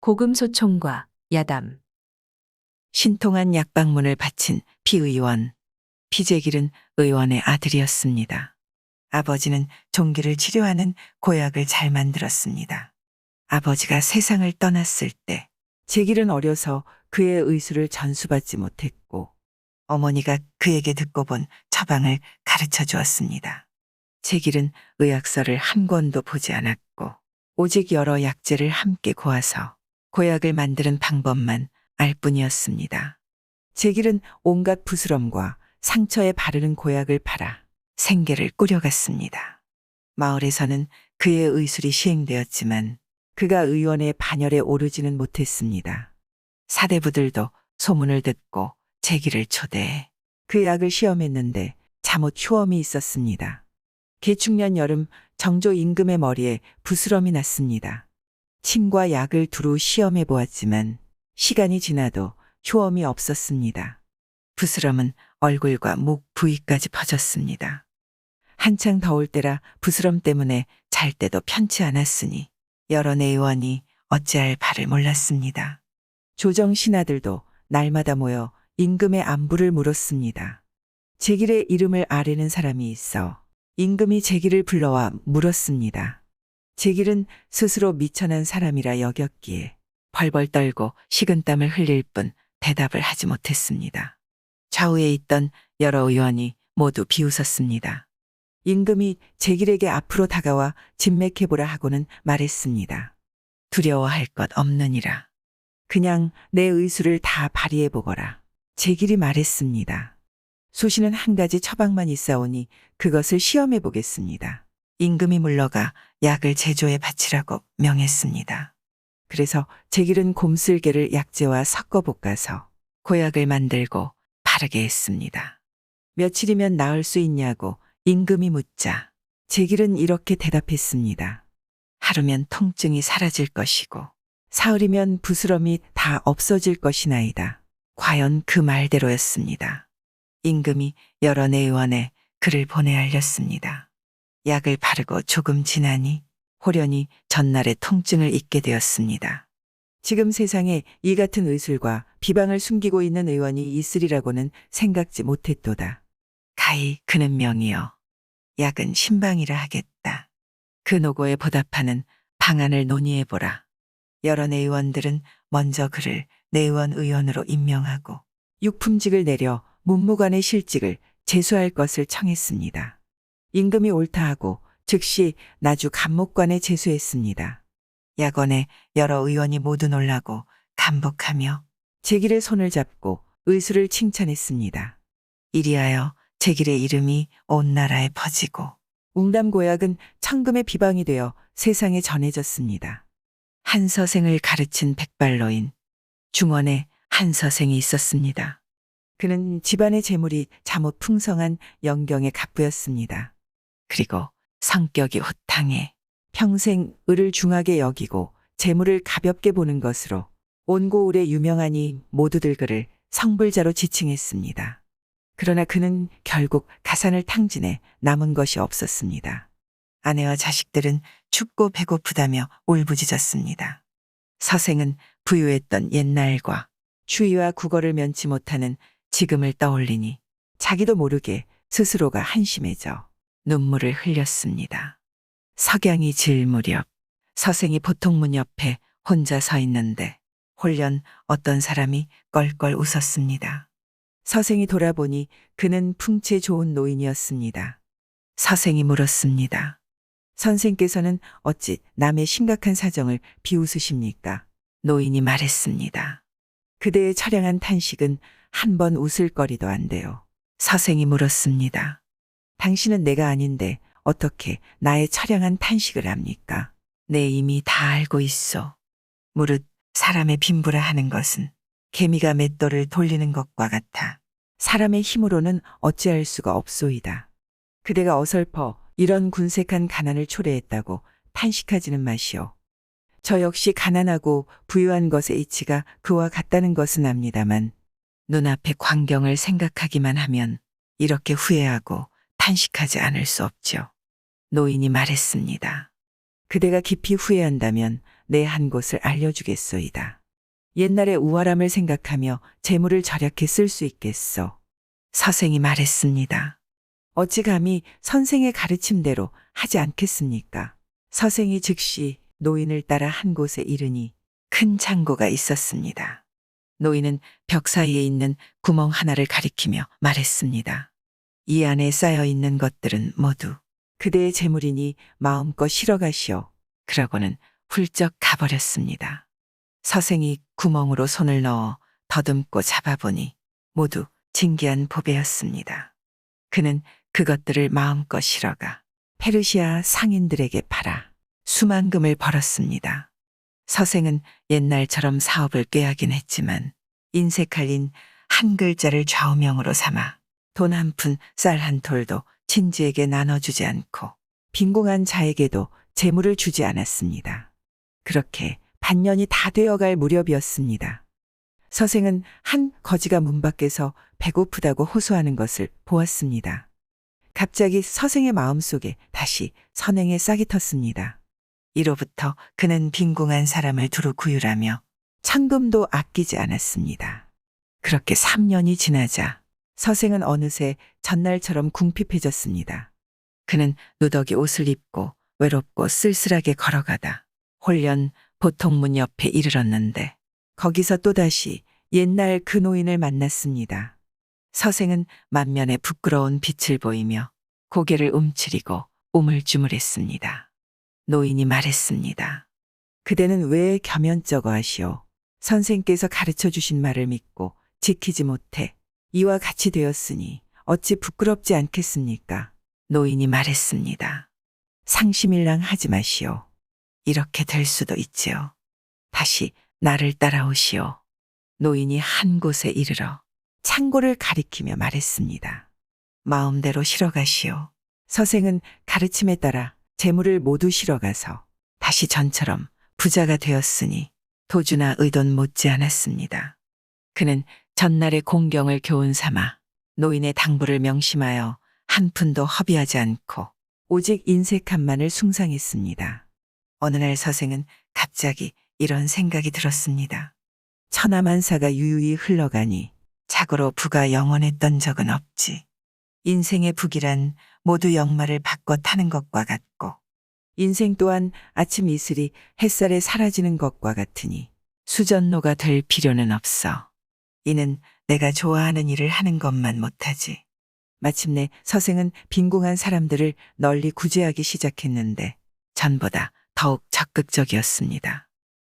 고금소총과 야담. 신통한 약방문을 바친 피의원. 피재길은 의원의 아들이었습니다. 아버지는 종기를 치료하는 고약을 잘 만들었습니다. 아버지가 세상을 떠났을 때 재길은 어려서 그의 의술을 전수받지 못했고 어머니가 그에게 듣고 본 처방을 가르쳐 주었습니다. 재길은 의학서를 한 권도 보지 않았고 오직 여러 약재를 함께 고아서 고약을 만드는 방법만 알 뿐이었습니다. 재길은 온갖 부스럼과 상처에 바르는 고약을 팔아 생계를 꾸려갔습니다. 마을에서는 그의 의술이 시행되었지만 그가 의원의 반열에 오르지는 못했습니다. 사대부들도 소문을 듣고 재길을 초대해 그 약을 시험했는데 잠옷 효험이 있었습니다. 개축년 여름 정조 임금의 머리에 부스럼이 났습니다. 침과 약을 두루 시험해 보았지만 시간이 지나도 효험이 없었습니다. 부스럼은 얼굴과 목 부위까지 퍼졌습니다. 한창 더울 때라 부스럼 때문에 잘 때도 편치 않았으니 여러 내의원이 어찌할 바를 몰랐습니다. 조정 신하들도 날마다 모여 임금의 안부를 물었습니다. 재길의 이름을 아뢰는 사람이 있어 임금이 재길을 불러와 물었습니다. 재길은 스스로 미천한 사람이라 여겼기에 벌벌 떨고 식은땀을 흘릴 뿐 대답을 하지 못했습니다. 좌우에 있던 여러 의원이 모두 비웃었습니다. 임금이 재길에게 앞으로 다가와 진맥해보라 하고는 말했습니다. 두려워할 것 없느니라. 그냥 내 의술을 다 발휘해보거라. 재길이 말했습니다. 소신은 한 가지 처방만 있사오니 그것을 시험해보겠습니다. 임금이 물러가 약을 제조해 바치라고 명했습니다. 그래서 재길은 곰슬개를 약재와 섞어 볶아서 고약을 만들고 바르게 했습니다. 며칠이면 나을 수 있냐고 임금이 묻자 재길은 이렇게 대답했습니다. 하루면 통증이 사라질 것이고 사흘이면 부스럼이 다 없어질 것이나이다. 과연 그 말대로였습니다. 임금이 여러 내의원에 글을 보내 알렸습니다. 약을 바르고 조금 지나니 호련히 전날의 통증을 잊게 되었습니다. 지금 세상에 이 같은 의술과 비방을 숨기고 있는 의원이 있으리라고는 생각지 못했도다. 가히 그는 명이여 약은 신방이라 하겠다. 그 노고에 보답하는 방안을 논의해보라. 여러 내의원들은 먼저 그를 내의원 의원으로 임명하고 육품직을 내려 문무관의 실직을 제수할 것을 청했습니다. 임금이 옳다 하고 즉시 나주 감목관에 제수했습니다. 약원에 여러 의원이 모두 놀라고 감복하며 재길의 손을 잡고 의술을 칭찬했습니다. 이리하여 재길의 이름이 온 나라에 퍼지고 웅담고약은 천금의 비방이 되어 세상에 전해졌습니다. 한서생을 가르친 백발로인 중원에 한서생이 있었습니다. 그는 집안의 재물이 잠옷 풍성한 영경의 갑부였습니다. 그리고 성격이 호탕해 평생 을을 중하게 여기고 재물을 가볍게 보는 것으로 온 고을에 유명하니 모두들 그를 성불자로 지칭했습니다. 그러나 그는 결국 가산을 탕진해 남은 것이 없었습니다. 아내와 자식들은 춥고 배고프다며 울부짖었습니다. 서생은 부유했던 옛날과 추위와 국어를 면치 못하는 지금을 떠올리니 자기도 모르게 스스로가 한심해져 눈물을 흘렸습니다. 석양이 질 무렵 서생이 보통문 옆에 혼자 서 있는데 홀련 어떤 사람이 껄껄 웃었습니다. 서생이 돌아보니 그는 풍채 좋은 노인이었습니다. 서생이 물었습니다. 선생께서는 어찌 남의 심각한 사정을 비웃으십니까? 노인이 말했습니다. 그대의 처량한 탄식은 한 번 웃을 거리도 안 돼요. 서생이 물었습니다. 당신은 내가 아닌데 어떻게 나의 처량한 탄식을 합니까? 내 이미 다 알고 있어. 무릇 사람의 빈부라 하는 것은 개미가 맷돌을 돌리는 것과 같아 사람의 힘으로는 어찌할 수가 없소이다. 그대가 어설퍼 이런 군색한 가난을 초래했다고 탄식하지는 마시오. 저 역시 가난하고 부유한 것의 이치가 그와 같다는 것은 압니다만 눈앞의 광경을 생각하기만 하면 이렇게 후회하고 탄식하지 않을 수 없죠. 노인이 말했습니다. 그대가 깊이 후회한다면 내 한 곳을 알려주겠소이다. 옛날의 우월함을 생각하며 재물을 절약해 쓸 수 있겠소. 서생이 말했습니다. 어찌 감히 선생의 가르침대로 하지 않겠습니까? 서생이 즉시 노인을 따라 한 곳에 이르니 큰 창고가 있었습니다. 노인은 벽 사이에 있는 구멍 하나를 가리키며 말했습니다. 이 안에 쌓여 있는 것들은 모두 그대의 재물이니 마음껏 실어가시오. 그러고는 훌쩍 가버렸습니다. 서생이 구멍으로 손을 넣어 더듬고 잡아보니 모두 진귀한 보배였습니다. 그는 그것들을 마음껏 실어가 페르시아 상인들에게 팔아 수만금을 벌었습니다. 서생은 옛날처럼 사업을 꾀하긴 했지만 인쇄칼린 한 글자를 좌우명으로 삼아 돈 한 푼, 쌀 한 톨도 친지에게 나눠주지 않고 빈궁한 자에게도 재물을 주지 않았습니다. 그렇게 반년이 다 되어갈 무렵이었습니다. 서생은 한 거지가 문 밖에서 배고프다고 호소하는 것을 보았습니다. 갑자기 서생의 마음속에 다시 선행의 싹이 텄습니다. 이로부터 그는 빈궁한 사람을 두루 구휼하며 천금도 아끼지 않았습니다. 그렇게 3년이 지나자 서생은 어느새 전날처럼 궁핍해졌습니다. 그는 누더기 옷을 입고 외롭고 쓸쓸하게 걸어가다 홀련 보통문 옆에 이르렀는데 거기서 또다시 옛날 그 노인을 만났습니다. 서생은 만면에 부끄러운 빛을 보이며 고개를 움츠리고 우물쭈물했습니다. 노인이 말했습니다. 그대는 왜 겸연쩍어 하시오? 선생께서 가르쳐 주신 말을 믿고 지키지 못해 이와 같이 되었으니 어찌 부끄럽지 않겠습니까? 노인이 말했습니다. 상심일랑 하지 마시오. 이렇게 될 수도 있지요. 다시 나를 따라오시오. 노인이 한 곳에 이르러 창고를 가리키며 말했습니다. 마음대로 실어가시오. 서생은 가르침에 따라 재물을 모두 실어가서 다시 전처럼 부자가 되었으니 도주나 의돈 못지 않았습니다. 그는 전날의 공경을 교훈 삼아 노인의 당부를 명심하여 한 푼도 허비하지 않고 오직 인색함만을 숭상했습니다. 어느 날 서생은 갑자기 이런 생각이 들었습니다. 천하만사가 유유히 흘러가니 자고로 부가 영원했던 적은 없지. 인생의 북이란 모두 역마를 바꿔 타는 것과 같고 인생 또한 아침 이슬이 햇살에 사라지는 것과 같으니 수전노가 될 필요는 없어. 이는 내가 좋아하는 일을 하는 것만 못하지. 마침내 서생은 빈궁한 사람들을 널리 구제하기 시작했는데 전보다 더욱 적극적이었습니다.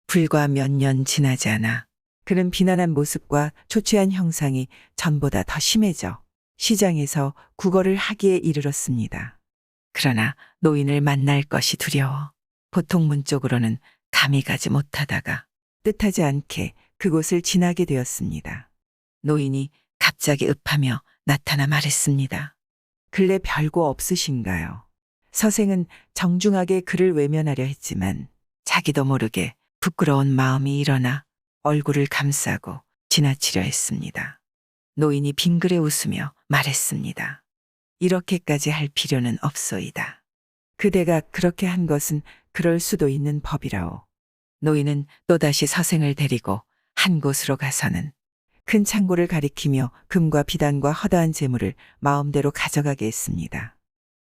불과 몇 년 지나지 않아 그는 비난한 모습과 초췌한 형상이 전보다 더 심해져 시장에서 구걸을 하기에 이르렀습니다. 그러나 노인을 만날 것이 두려워 보통문 쪽으로는 감히 가지 못하다가 뜻하지 않게 그곳을 지나게 되었습니다. 노인이 갑자기 읍하며 나타나 말했습니다. 근래 별거 없으신가요? 서생은 정중하게 그를 외면하려 했지만 자기도 모르게 부끄러운 마음이 일어나 얼굴을 감싸고 지나치려 했습니다. 노인이 빙그레 웃으며 말했습니다. 이렇게까지 할 필요는 없소이다. 그대가 그렇게 한 것은 그럴 수도 있는 법이라오. 노인은 또다시 서생을 데리고 한 곳으로 가서는 큰 창고를 가리키며 금과 비단과 허다한 재물을 마음대로 가져가게 했습니다.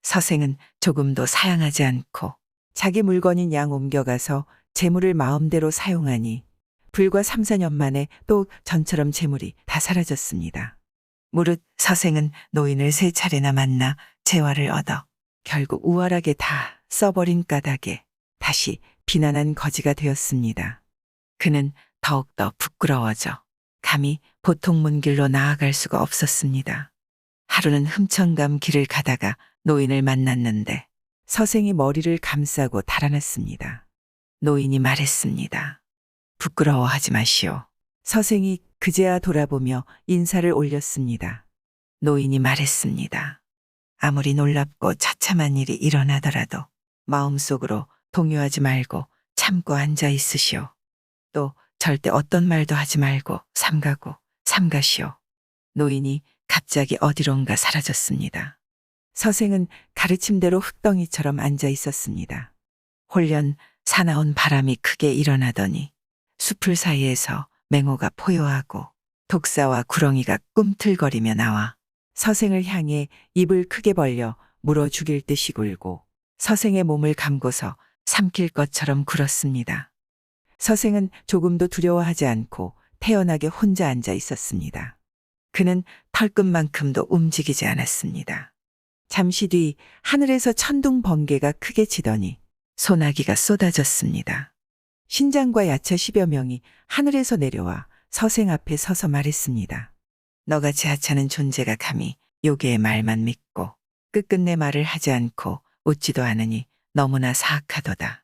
서생은 조금도 사양하지 않고 자기 물건인 양 옮겨가서 재물을 마음대로 사용하니 불과 3, 4년 만에 또 전처럼 재물이 다 사라졌습니다. 무릇 서생은 노인을 3차례나 만나 재화를 얻어 결국 우월하게 다 써버린 까닭에 다시 비난한 거지가 되었습니다. 그는 더욱더 부끄러워져 감히 보통문 길로 나아갈 수가 없었습니다. 하루는 흠천감 길을 가다가 노인을 만났는데 서생이 머리를 감싸고 달아났습니다. 노인이 말했습니다. 부끄러워하지 마시오. 서생이 그제야 돌아보며 인사를 올렸습니다. 노인이 말했습니다. 아무리 놀랍고 처참한 일이 일어나더라도 마음속으로 동요하지 말고 참고 앉아 있으시오. 또 절대 어떤 말도 하지 말고 삼가시오. 노인이 갑자기 어디론가 사라졌습니다. 서생은 가르침대로 흙덩이처럼 앉아 있었습니다. 홀련 사나운 바람이 크게 일어나더니 숲을 사이에서 맹호가 포효하고 독사와 구렁이가 꿈틀거리며 나와 서생을 향해 입을 크게 벌려 물어 죽일 듯이 굴고 서생의 몸을 감고서 삼킬 것처럼 굴었습니다. 서생은 조금도 두려워하지 않고 태연하게 혼자 앉아 있었습니다. 그는 털끝만큼도 움직이지 않았습니다. 잠시 뒤 하늘에서 천둥 번개가 크게 치더니 소나기가 쏟아졌습니다. 신장과 야처 10여 명이 하늘에서 내려와 서생 앞에 서서 말했습니다. 너같이 하찮은 존재가 감히 요괴의 말만 믿고 끝끝내 말을 하지 않고 웃지도 않으니 너무나 사악하도다.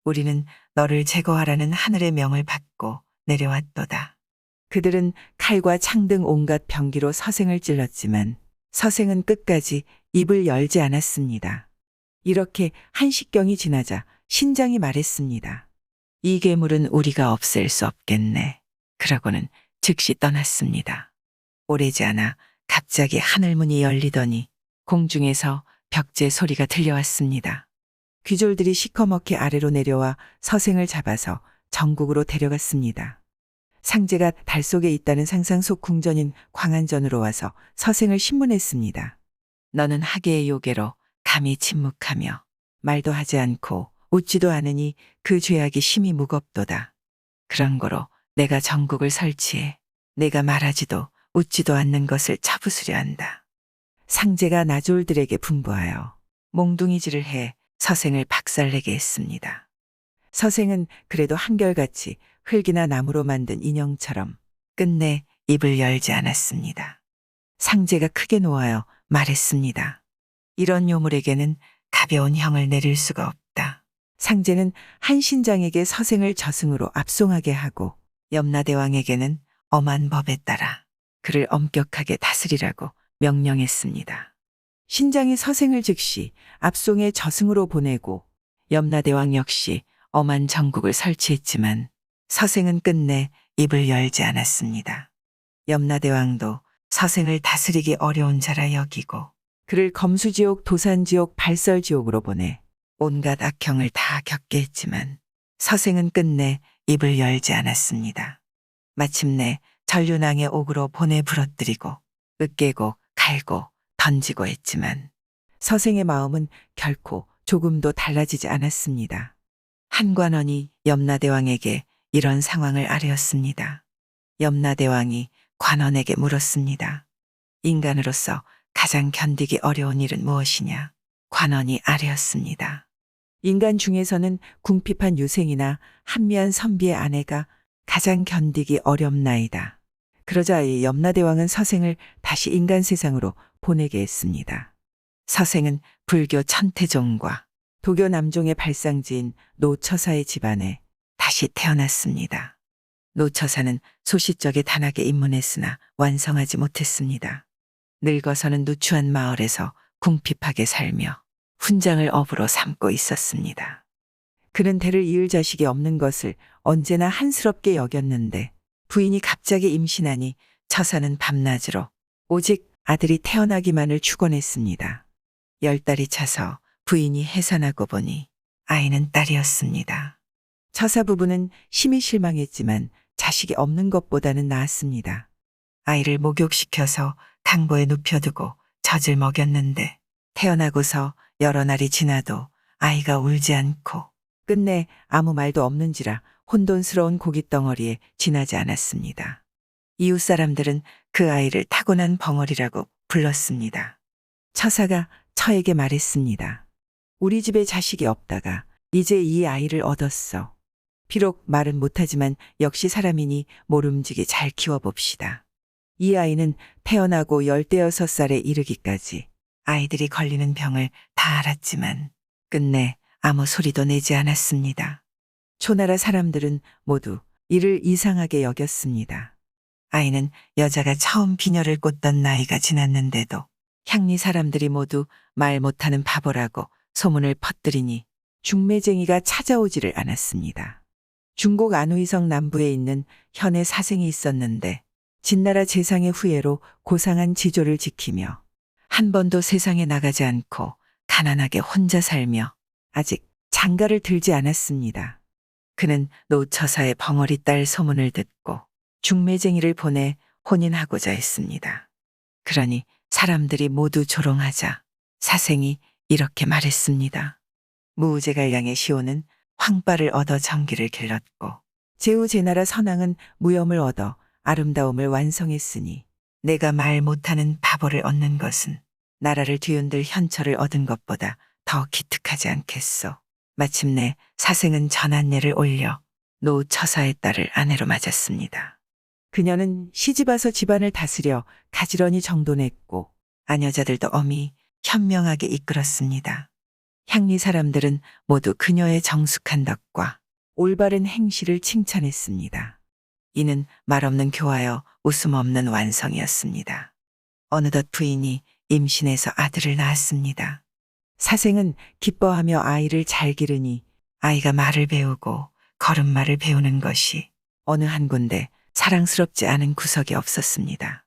우리는 너를 제거하라는 하늘의 명을 받고 내려왔도다. 그들은 칼과 창 등 온갖 병기로 서생을 찔렀지만 서생은 끝까지 입을 열지 않았습니다. 이렇게 한식경이 지나자 신장이 말했습니다. 이 괴물은 우리가 없앨 수 없겠네. 그러고는 즉시 떠났습니다. 오래지 않아 갑자기 하늘문이 열리더니 공중에서 벽제 소리가 들려왔습니다. 귀졸들이 시커멓게 아래로 내려와 서생을 잡아서 정국으로 데려갔습니다. 상제가 달 속에 있다는 상상 속 궁전인 광안전으로 와서 서생을 신문했습니다. 너는 하계의 요괴로 감히 침묵하며 말도 하지 않고 웃지도 않으니 그 죄악이 심히 무겁도다. 그런 거로 내가 정국을 설치해 내가 말하지도 웃지도 않는 것을 쳐부수려 한다. 상제가 나졸들에게 분부하여 몽둥이질을 해 서생을 박살내게 했습니다. 서생은 그래도 한결같이 흙이나 나무로 만든 인형처럼 끝내 입을 열지 않았습니다. 상제가 크게 놓아여 말했습니다. 이런 요물에게는 가벼운 형을 내릴 수가 없다. 상제는 한신장에게 서생을 저승으로 압송하게 하고 염라대왕에게는 엄한 법에 따라 그를 엄격하게 다스리라고 명령했습니다. 신장이 서생을 즉시 압송해 저승으로 보내고 염라대왕 역시 엄한 정국을 설치했지만 서생은 끝내 입을 열지 않았습니다. 염라대왕도 서생을 다스리기 어려운 자라 여기고 그를 검수지옥, 도산지옥, 발설지옥으로 보내 온갖 악형을 다 겪게 했지만 서생은 끝내 입을 열지 않았습니다. 마침내 전륜왕의 옥으로 보내 부러뜨리고 으깨고 갈고 던지고 했지만 서생의 마음은 결코 조금도 달라지지 않았습니다. 한관원이 염라대왕에게 이런 상황을 아뢰었습니다. 염라대왕이 관원에게 물었습니다. 인간으로서 가장 견디기 어려운 일은 무엇이냐? 관원이 아뢰었습니다. 인간 중에서는 궁핍한 유생이나 한미한 선비의 아내가 가장 견디기 어렵나이다. 그러자 이 염라대왕은 서생을 다시 인간 세상으로 보내게 했습니다. 서생은 불교 천태종과 도교 남종의 발상지인 노처사의 집안에 다시 태어났습니다. 노처사는 소시적에 단하게 입문했으나 완성하지 못했습니다. 늙어서는 누추한 마을에서 궁핍하게 살며 훈장을 업으로 삼고 있었습니다. 그는 대를 이을 자식이 없는 것을 언제나 한스럽게 여겼는데 부인이 갑자기 임신하니 처사는 밤낮으로 오직 아들이 태어나기만을 축원했습니다. 10달이 차서 부인이 해산하고 보니 아이는 딸이었습니다. 처사 부부는 심히 실망했지만 자식이 없는 것보다는 나았습니다. 아이를 목욕시켜서 강보에 눕혀두고 젖을 먹였는데 태어나고서 여러 날이 지나도 아이가 울지 않고 끝내 아무 말도 없는지라 혼돈스러운 고깃덩어리에 지나지 않았습니다. 이웃 사람들은 그 아이를 타고난 벙어리라고 불렀습니다. 처사가 처에게 말했습니다. 우리 집에 자식이 없다가 이제 이 아이를 얻었어. 비록 말은 못하지만 역시 사람이니 모름지기 잘 키워봅시다. 이 아이는 태어나고 16살에 이르기까지 아이들이 걸리는 병을 다 알았지만 끝내 아무 소리도 내지 않았습니다. 초나라 사람들은 모두 이를 이상하게 여겼습니다. 아이는 여자가 처음 비녀를 꽂던 나이가 지났는데도 향리 사람들이 모두 말 못하는 바보라고 소문을 퍼뜨리니 중매쟁이가 찾아오지를 않았습니다. 중국 안후이성 남부에 있는 현의 사생이 있었는데 진나라 재상의 후예로 고상한 지조를 지키며 한 번도 세상에 나가지 않고 가난하게 혼자 살며 아직 장가를 들지 않았습니다. 그는 노처사의 벙어리 딸 소문을 듣고 중매쟁이를 보내 혼인하고자 했습니다. 그러니 사람들이 모두 조롱하자 사생이 이렇게 말했습니다. 무우제갈량의 시온은 황발을 얻어 정기를 길렀고 제우제나라 선왕은 무염을 얻어 아름다움을 완성했으니 내가 말 못하는 바보를 얻는 것은 나라를 뒤흔들 현철을 얻은 것보다 더 기특하지 않겠소. 마침내 사생은 전한례를 올려 노처사의 딸을 아내로 맞았습니다. 그녀는 시집와서 집안을 다스려 가지런히 정돈했고 아녀자들도 엄히 현명하게 이끌었습니다. 향리 사람들은 모두 그녀의 정숙한 덕과 올바른 행실을 칭찬했습니다. 이는 말없는 교하여 웃음 없는 완성이었습니다. 어느덧 부인이 임신해서 아들을 낳았습니다. 사생은 기뻐하며 아이를 잘 기르니 아이가 말을 배우고 걸음마를 배우는 것이 어느 한 군데 사랑스럽지 않은 구석이 없었습니다.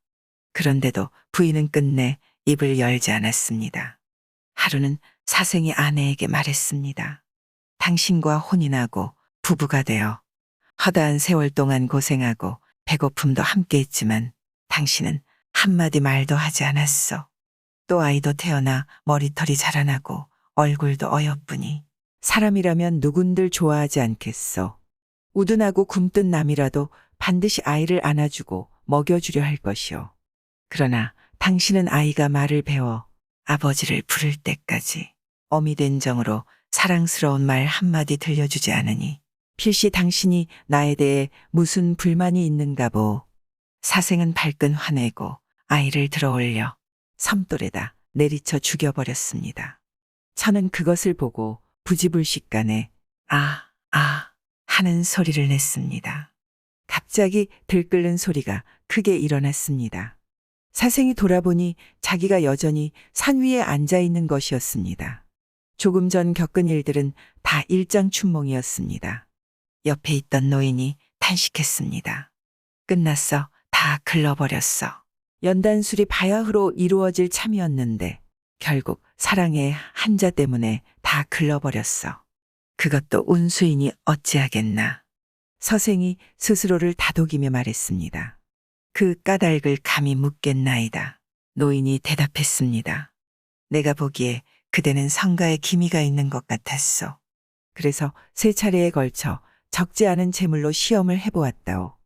그런데도 부인은 끝내 입을 열지 않았습니다. 하루는 사생이 아내에게 말했습니다. 당신과 혼인하고 부부가 되어 허다한 세월 동안 고생하고 배고픔도 함께 했지만 당신은 한마디 말도 하지 않았어. 또 아이도 태어나 머리털이 자라나고 얼굴도 어여쁘니 사람이라면 누군들 좋아하지 않겠어. 우둔하고 굼뜬 남이라도 반드시 아이를 안아주고 먹여주려 할 것이오. 그러나 당신은 아이가 말을 배워 아버지를 부를 때까지 어미 된 정으로 사랑스러운 말 한마디 들려주지 않으니 필시 당신이 나에 대해 무슨 불만이 있는가 보. 사생은 발끈 화내고 아이를 들어올려 섬돌에다 내리쳐 죽여버렸습니다. 저는 그것을 보고 부지불식간에 아 하는 소리를 냈습니다. 갑자기 들끓는 소리가 크게 일어났습니다. 사생이 돌아보니 자기가 여전히 산 위에 앉아 있는 것이었습니다. 조금 전 겪은 일들은 다 일장춘몽이었습니다. 옆에 있던 노인이 탄식했습니다. 끝났어. 다 글러버렸어. 연단술이 바야흐로 이루어질 참이었는데 결국 사랑의 한자 때문에 다 글러버렸어. 그것도 운수이니 어찌하겠나. 서생이 스스로를 다독이며 말했습니다. 그 까닭을 감히 묻겠나이다. 노인이 대답했습니다. 내가 보기에 그대는 성가에 기미가 있는 것 같았소. 그래서 3차례에 걸쳐 적지 않은 재물로 시험을 해보았다오.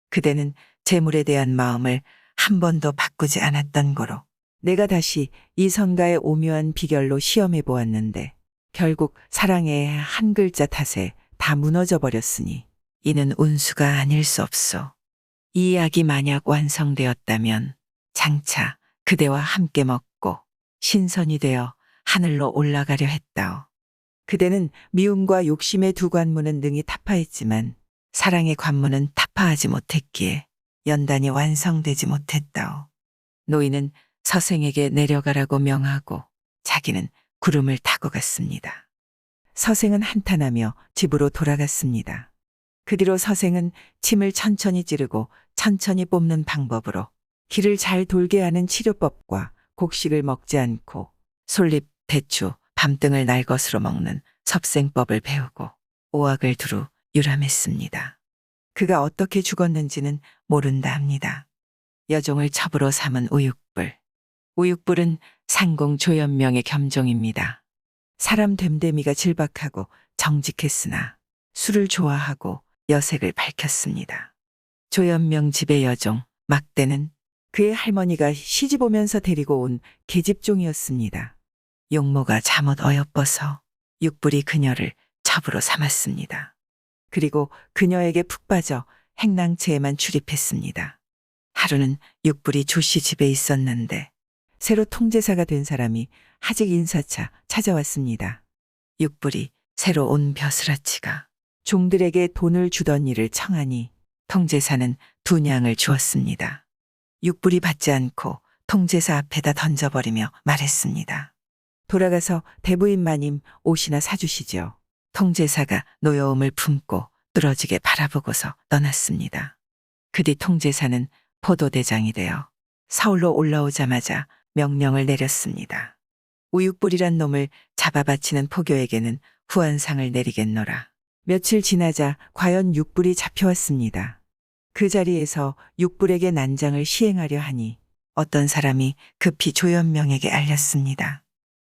그대는 재물에 대한 마음을 한 번도 바꾸지 않았던 거로 내가 다시 이 성가의 오묘한 비결로 시험해 보았는데 결국 사랑의 한 글자 탓에 다 무너져 버렸으니 이는 운수가 아닐 수 없소. 이 약이 만약 완성되었다면 장차 그대와 함께 먹고 신선이 되어 하늘로 올라가려 했다오. 그대는 미움과 욕심의 두 관문은 능히 타파했지만 사랑의 관문은 타파하지 못했기에 연단이 완성되지 못했다오. 노인은 서생에게 내려가라고 명하고 자기는 구름을 타고 갔습니다. 서생은 한탄하며 집으로 돌아갔습니다. 그 뒤로 서생은 침을 천천히 찌르고 천천히 뽑는 방법으로 기를 잘 돌게 하는 치료법과 곡식을 먹지 않고 솔잎, 대추, 밤등을 날 것으로 먹는 섭생법을 배우고 오악을 두루 유람했습니다. 그가 어떻게 죽었는지는 모른다 합니다. 여종을 첩으로 삼은 우육불. 우육불은 상공 조연명의 겸종입니다. 사람 됨됨이가 질박하고 정직했으나 술을 좋아하고 여색을 밝혔습니다. 조연명 집의 여종 막대는 그의 할머니가 시집 오면서 데리고 온 계집종이었습니다. 용모가 잠옷 어여뻐서 육불이 그녀를 첩으로 삼았습니다. 그리고 그녀에게 푹 빠져 행랑채에만 출입했습니다. 하루는 육불이 조씨 집에 있었는데 새로 통제사가 된 사람이 하직 인사차 찾아왔습니다. 육불이 새로 온 벼슬아치가 종들에게 돈을 주던 일을 청하니 통제사는 2냥을 주었습니다. 육불이 받지 않고 통제사 앞에다 던져버리며 말했습니다. 돌아가서 대부인 마님 옷이나 사주시죠. 통제사가 노여움을 품고 뚫어지게 바라보고서 떠났습니다. 그 뒤 통제사는 포도대장이 되어 서울로 올라오자마자 명령을 내렸습니다. 우육불이란 놈을 잡아바치는 포교에게는 후한상을 내리겠노라. 며칠 지나자 과연 육불이 잡혀왔습니다. 그 자리에서 육불에게 난장을 시행하려 하니 어떤 사람이 급히 조연명에게 알렸습니다.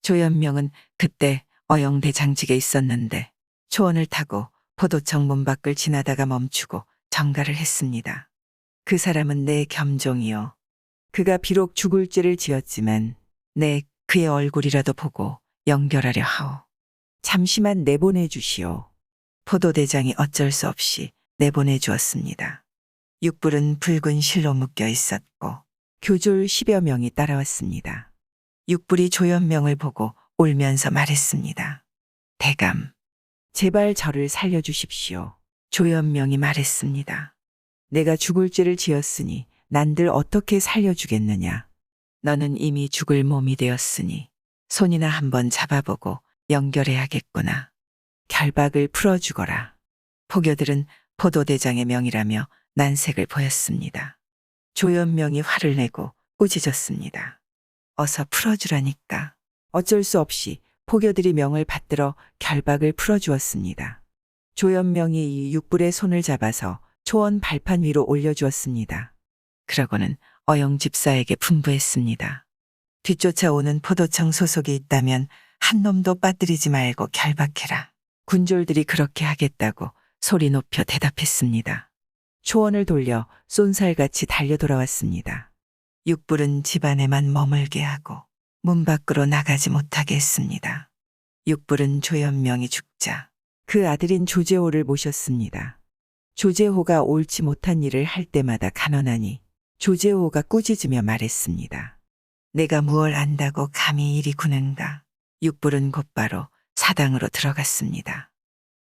조연명은 그때 어영대장직에 있었는데 초원을 타고 포도청 문 밖을 지나다가 멈추고 정가를 했습니다. 그 사람은 내 겸종이요. 그가 비록 죽을 죄를 지었지만 내 그의 얼굴이라도 보고 연결하려 하오. 잠시만 내보내 주시오. 포도대장이 어쩔 수 없이 내보내 주었습니다. 육불은 붉은 실로 묶여 있었고 교졸 10여 명이 따라왔습니다. 육불이 조연명을 보고 울면서 말했습니다. 대감, 제발 저를 살려주십시오. 조연명이 말했습니다. 내가 죽을 죄를 지었으니 난들 어떻게 살려주겠느냐. 너는 이미 죽을 몸이 되었으니 손이나 한번 잡아보고 연결해야겠구나. 결박을 풀어주거라. 포교들은 포도대장의 명이라며 난색을 보였습니다. 조연명이 화를 내고 꾸짖었습니다. 어서 풀어주라니까. 어쩔 수 없이 포교들이 명을 받들어 결박을 풀어주었습니다. 조연명이 이 육불의 손을 잡아서 초원 발판 위로 올려주었습니다. 그러고는 어영집사에게 분부했습니다. 뒤쫓아오는 포도청 소속이 있다면 한 놈도 빠뜨리지 말고 결박해라. 군졸들이 그렇게 하겠다고 소리 높여 대답했습니다. 초원을 돌려 쏜살같이 달려 돌아왔습니다. 육불은 집안에만 머물게 하고 문 밖으로 나가지 못하게 했습니다. 육불은 조연명이 죽자 그 아들인 조재호를 모셨습니다. 조재호가 옳지 못한 일을 할 때마다 간언하니 조재호가 꾸짖으며 말했습니다. 내가 무얼 안다고 감히 이리 구는가. 육불은 곧바로 사당으로 들어갔습니다.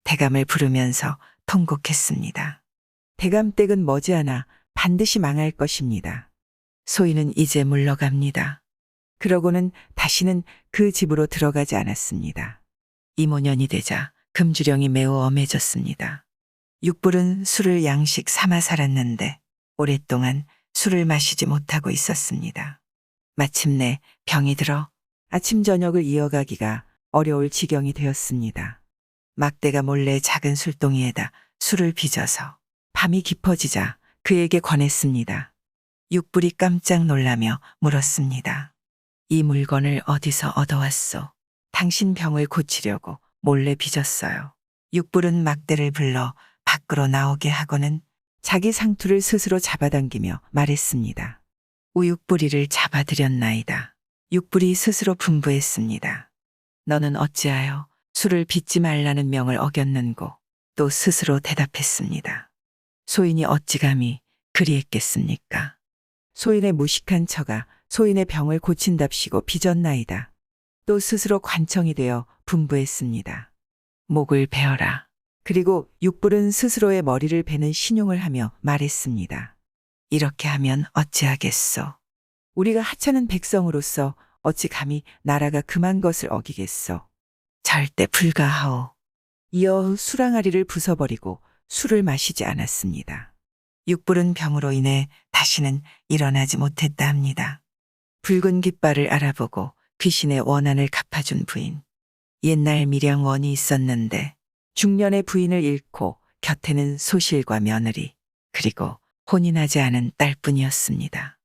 대감을 부르면서 통곡했습니다. 대감댁은 머지않아 반드시 망할 것입니다. 소인은 이제 물러갑니다. 그러고는 다시는 그 집으로 들어가지 않았습니다. 이모년이 되자 금주령이 매우 엄해졌습니다. 육불은 술을 양식 삼아 살았는데 오랫동안 술을 마시지 못하고 있었습니다. 마침내 병이 들어 아침 저녁을 이어가기가 어려울 지경이 되었습니다. 막대가 몰래 작은 술동이에다 술을 빚어서 밤이 깊어지자 그에게 권했습니다. 육불이 깜짝 놀라며 물었습니다. 이 물건을 어디서 얻어왔소? 당신 병을 고치려고 몰래 빚었어요. 육불은 막대를 불러 밖으로 나오게 하고는 자기 상투를 스스로 잡아당기며 말했습니다. 우육불이를 잡아들였나이다. 육불이 스스로 분부했습니다. 너는 어찌하여 술을 빚지 말라는 명을 어겼는고? 또 스스로 대답했습니다. 소인이 어찌 감히 그리했겠습니까? 소인의 무식한 처가 소인의 병을 고친답시고 빚었나이다. 또 스스로 관청이 되어 분부했습니다. 목을 베어라. 그리고 육불은 스스로의 머리를 베는 신용을 하며 말했습니다. 이렇게 하면 어찌하겠소? 우리가 하찮은 백성으로서 어찌 감히 나라가 금한 것을 어기겠소? 절대 불가하오. 이어 수랑아리를 부숴버리고 술을 마시지 않았습니다. 육불은 병으로 인해 다시는 일어나지 못했다 합니다. 붉은 깃발을 알아보고 귀신의 원한을 갚아준 부인. 옛날 밀양원이 있었는데 중년의 부인을 잃고 곁에는 소실과 며느리 그리고 혼이 나지 않은 딸뿐이었습니다.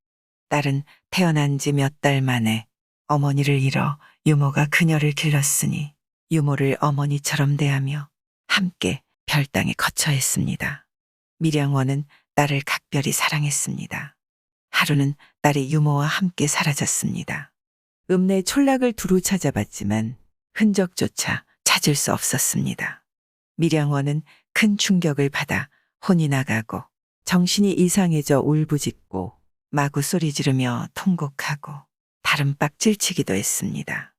딸은 태어난 지 몇 달 만에 어머니를 잃어 유모가 그녀를 길렀으니 유모를 어머니처럼 대하며 함께 별당에 거처했습니다. 밀양원은 딸을 각별히 사랑했습니다. 하루는 딸이 유모와 함께 사라졌습니다. 읍내 촌락을 두루 찾아봤지만 흔적조차 찾을 수 없었습니다. 밀양원은 큰 충격을 받아 혼이 나가고 정신이 이상해져 울부짖고 마구 소리 지르며 통곡하고 다름박 찔치기도 했습니다.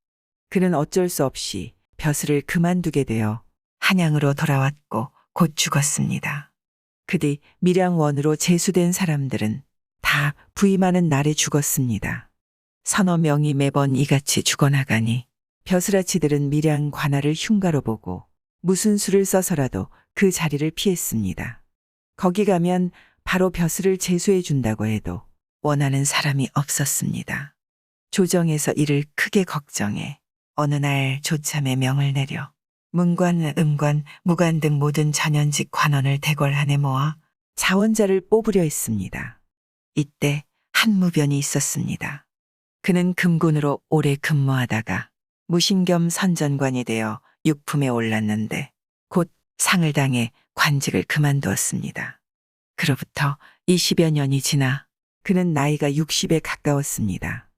그는 어쩔 수 없이 벼슬을 그만두게 되어 한양으로 돌아왔고 곧 죽었습니다. 그 뒤 밀양원으로 제수된 사람들은 다 부임하는 날에 죽었습니다. 서너 명이 매번 이같이 죽어나가니 벼슬아치들은 밀양 관할을 흉가로 보고 무슨 수를 써서라도 그 자리를 피했습니다. 거기 가면 바로 벼슬을 제수해 준다고 해도 원하는 사람이 없었습니다. 조정에서 이를 크게 걱정해 어느 날 조참에 명을 내려 문관, 음관, 무관 등 모든 전현직 관원을 대궐안에 모아 자원자를 뽑으려 했습니다. 이때 한 무변이 있었습니다. 그는 금군으로 오래 근무하다가 무신 겸 선전관이 되어 육품에 올랐는데 곧 상을 당해 관직을 그만두었습니다. 그로부터 20여 년이 지나 그는 나이가 60에 가까웠습니다.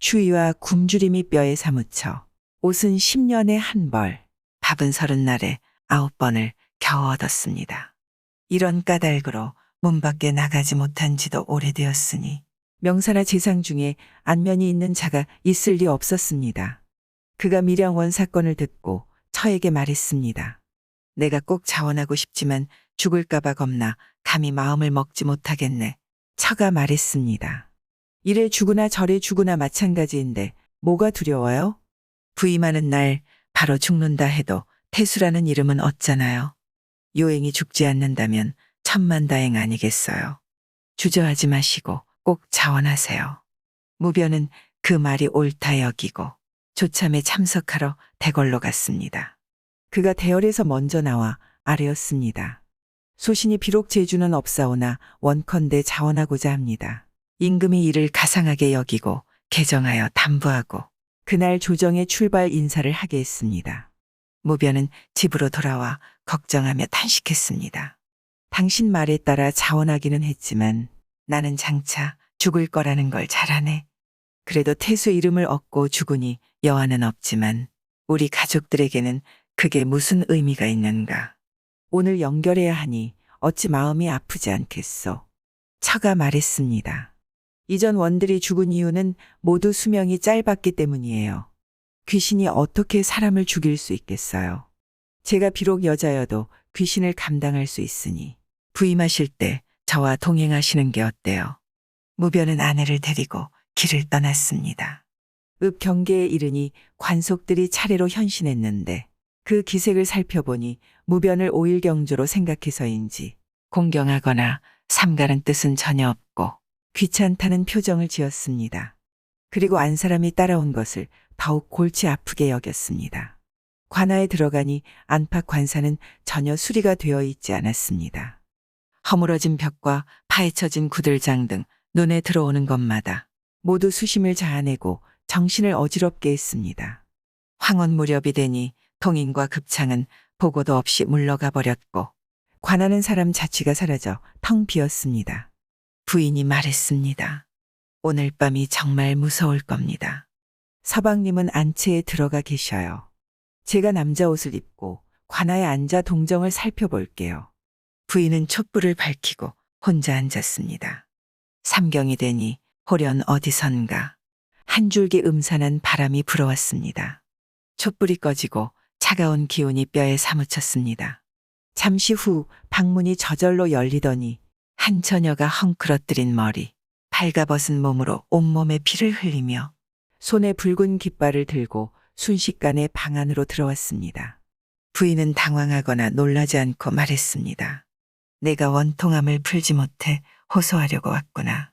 추위와 굶주림이 뼈에 사무쳐 옷은 10년에 한 벌, 밥은 30날에 9번을 겨우 얻었습니다. 이런 까닭으로 문 밖에 나가지 못한 지도 오래되었으니 명사나 재상 중에 안면이 있는 자가 있을 리 없었습니다. 그가 밀양원 사건을 듣고 처에게 말했습니다. 내가 꼭 자원하고 싶지만 죽을까봐 겁나 감히 마음을 먹지 못하겠네. 처가 말했습니다. 이래 죽으나 저래 죽으나 마찬가지인데 뭐가 두려워요? 부임하는 날 바로 죽는다 해도 태수라는 이름은 없잖아요. 요행이 죽지 않는다면 천만다행 아니겠어요. 주저하지 마시고 꼭 자원하세요. 무변은 그 말이 옳다 여기고 조참에 참석하러 대궐로 갔습니다. 그가 대열에서 먼저 나와 아뢰었습니다. 소신이 비록 재주는 없사오나 원컨대 자원하고자 합니다. 임금이 이를 가상하게 여기고 개정하여 담부하고 그날 조정의 출발 인사를 하게 했습니다. 무변은 집으로 돌아와 걱정하며 탄식했습니다. 당신 말에 따라 자원하기는 했지만 나는 장차 죽을 거라는 걸 잘 아네. 그래도 태수 이름을 얻고 죽으니 여한은 없지만 우리 가족들에게는 그게 무슨 의미가 있는가. 오늘 연결해야 하니 어찌 마음이 아프지 않겠소. 처가 말했습니다. 이전 원들이 죽은 이유는 모두 수명이 짧았기 때문이에요. 귀신이 어떻게 사람을 죽일 수 있겠어요. 제가 비록 여자여도 귀신을 감당할 수 있으니 부임하실 때 저와 동행하시는 게 어때요? 무변은 아내를 데리고 길을 떠났습니다. 읍 경계에 이르니 관속들이 차례로 현신했는데 그 기색을 살펴보니 무변을 오일경조로 생각해서인지 공경하거나 삼가는 뜻은 전혀 없고 귀찮다는 표정을 지었습니다. 그리고 안 사람이 따라온 것을 더욱 골치 아프게 여겼습니다. 관아에 들어가니 안팎 관사는 전혀 수리가 되어 있지 않았습니다. 허물어진 벽과 파헤쳐진 구들장 등 눈에 들어오는 것마다 모두 수심을 자아내고 정신을 어지럽게 했습니다. 황혼 무렵이 되니 동인과 급창은 보고도 없이 물러가 버렸고 관하는 사람 자취가 사라져 텅 비었습니다. 부인이 말했습니다. 오늘 밤이 정말 무서울 겁니다. 서방님은 안채에 들어가 계셔요. 제가 남자 옷을 입고 관아에 앉아 동정을 살펴볼게요. 부인은 촛불을 밝히고 혼자 앉았습니다. 삼경이 되니 호련 어디선가 한 줄기 음산한 바람이 불어왔습니다. 촛불이 꺼지고 차가운 기운이 뼈에 사무쳤습니다. 잠시 후 방문이 저절로 열리더니 한 처녀가 헝클어뜨린 머리, 발가벗은 몸으로 온몸에 피를 흘리며 손에 붉은 깃발을 들고 순식간에 방 안으로 들어왔습니다. 부인은 당황하거나 놀라지 않고 말했습니다. 내가 원통함을 풀지 못해 호소하려고 왔구나.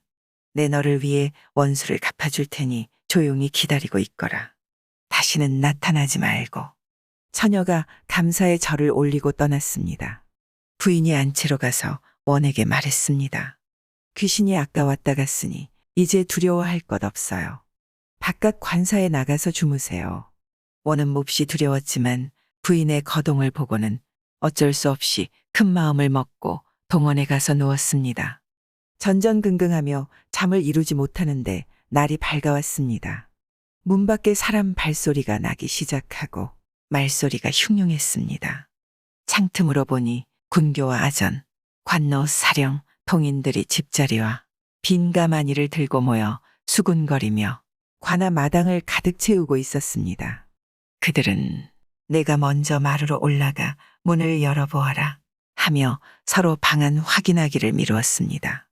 내 너를 위해 원수를 갚아줄 테니 조용히 기다리고 있거라. 다시는 나타나지 말고. 처녀가 감사의 절을 올리고 떠났습니다. 부인이 안채로 가서 원에게 말했습니다. 귀신이 아까 왔다 갔으니 이제 두려워할 것 없어요. 바깥 관사에 나가서 주무세요. 원은 몹시 두려웠지만 부인의 거동을 보고는 어쩔 수 없이 큰 마음을 먹고 동원에 가서 누웠습니다. 전전긍긍하며 잠을 이루지 못하는데 날이 밝아왔습니다. 문 밖에 사람 발소리가 나기 시작하고 말소리가 흉흉했습니다. 창틈으로 보니 군교와 아전, 관노, 사령, 동인들이 집자리와 빈 가마니를 들고 모여 수군거리며 관아 마당을 가득 채우고 있었습니다. 그들은 내가 먼저 마루로 올라가 문을 열어보아라 하며 서로 방안 확인하기를 미루었습니다.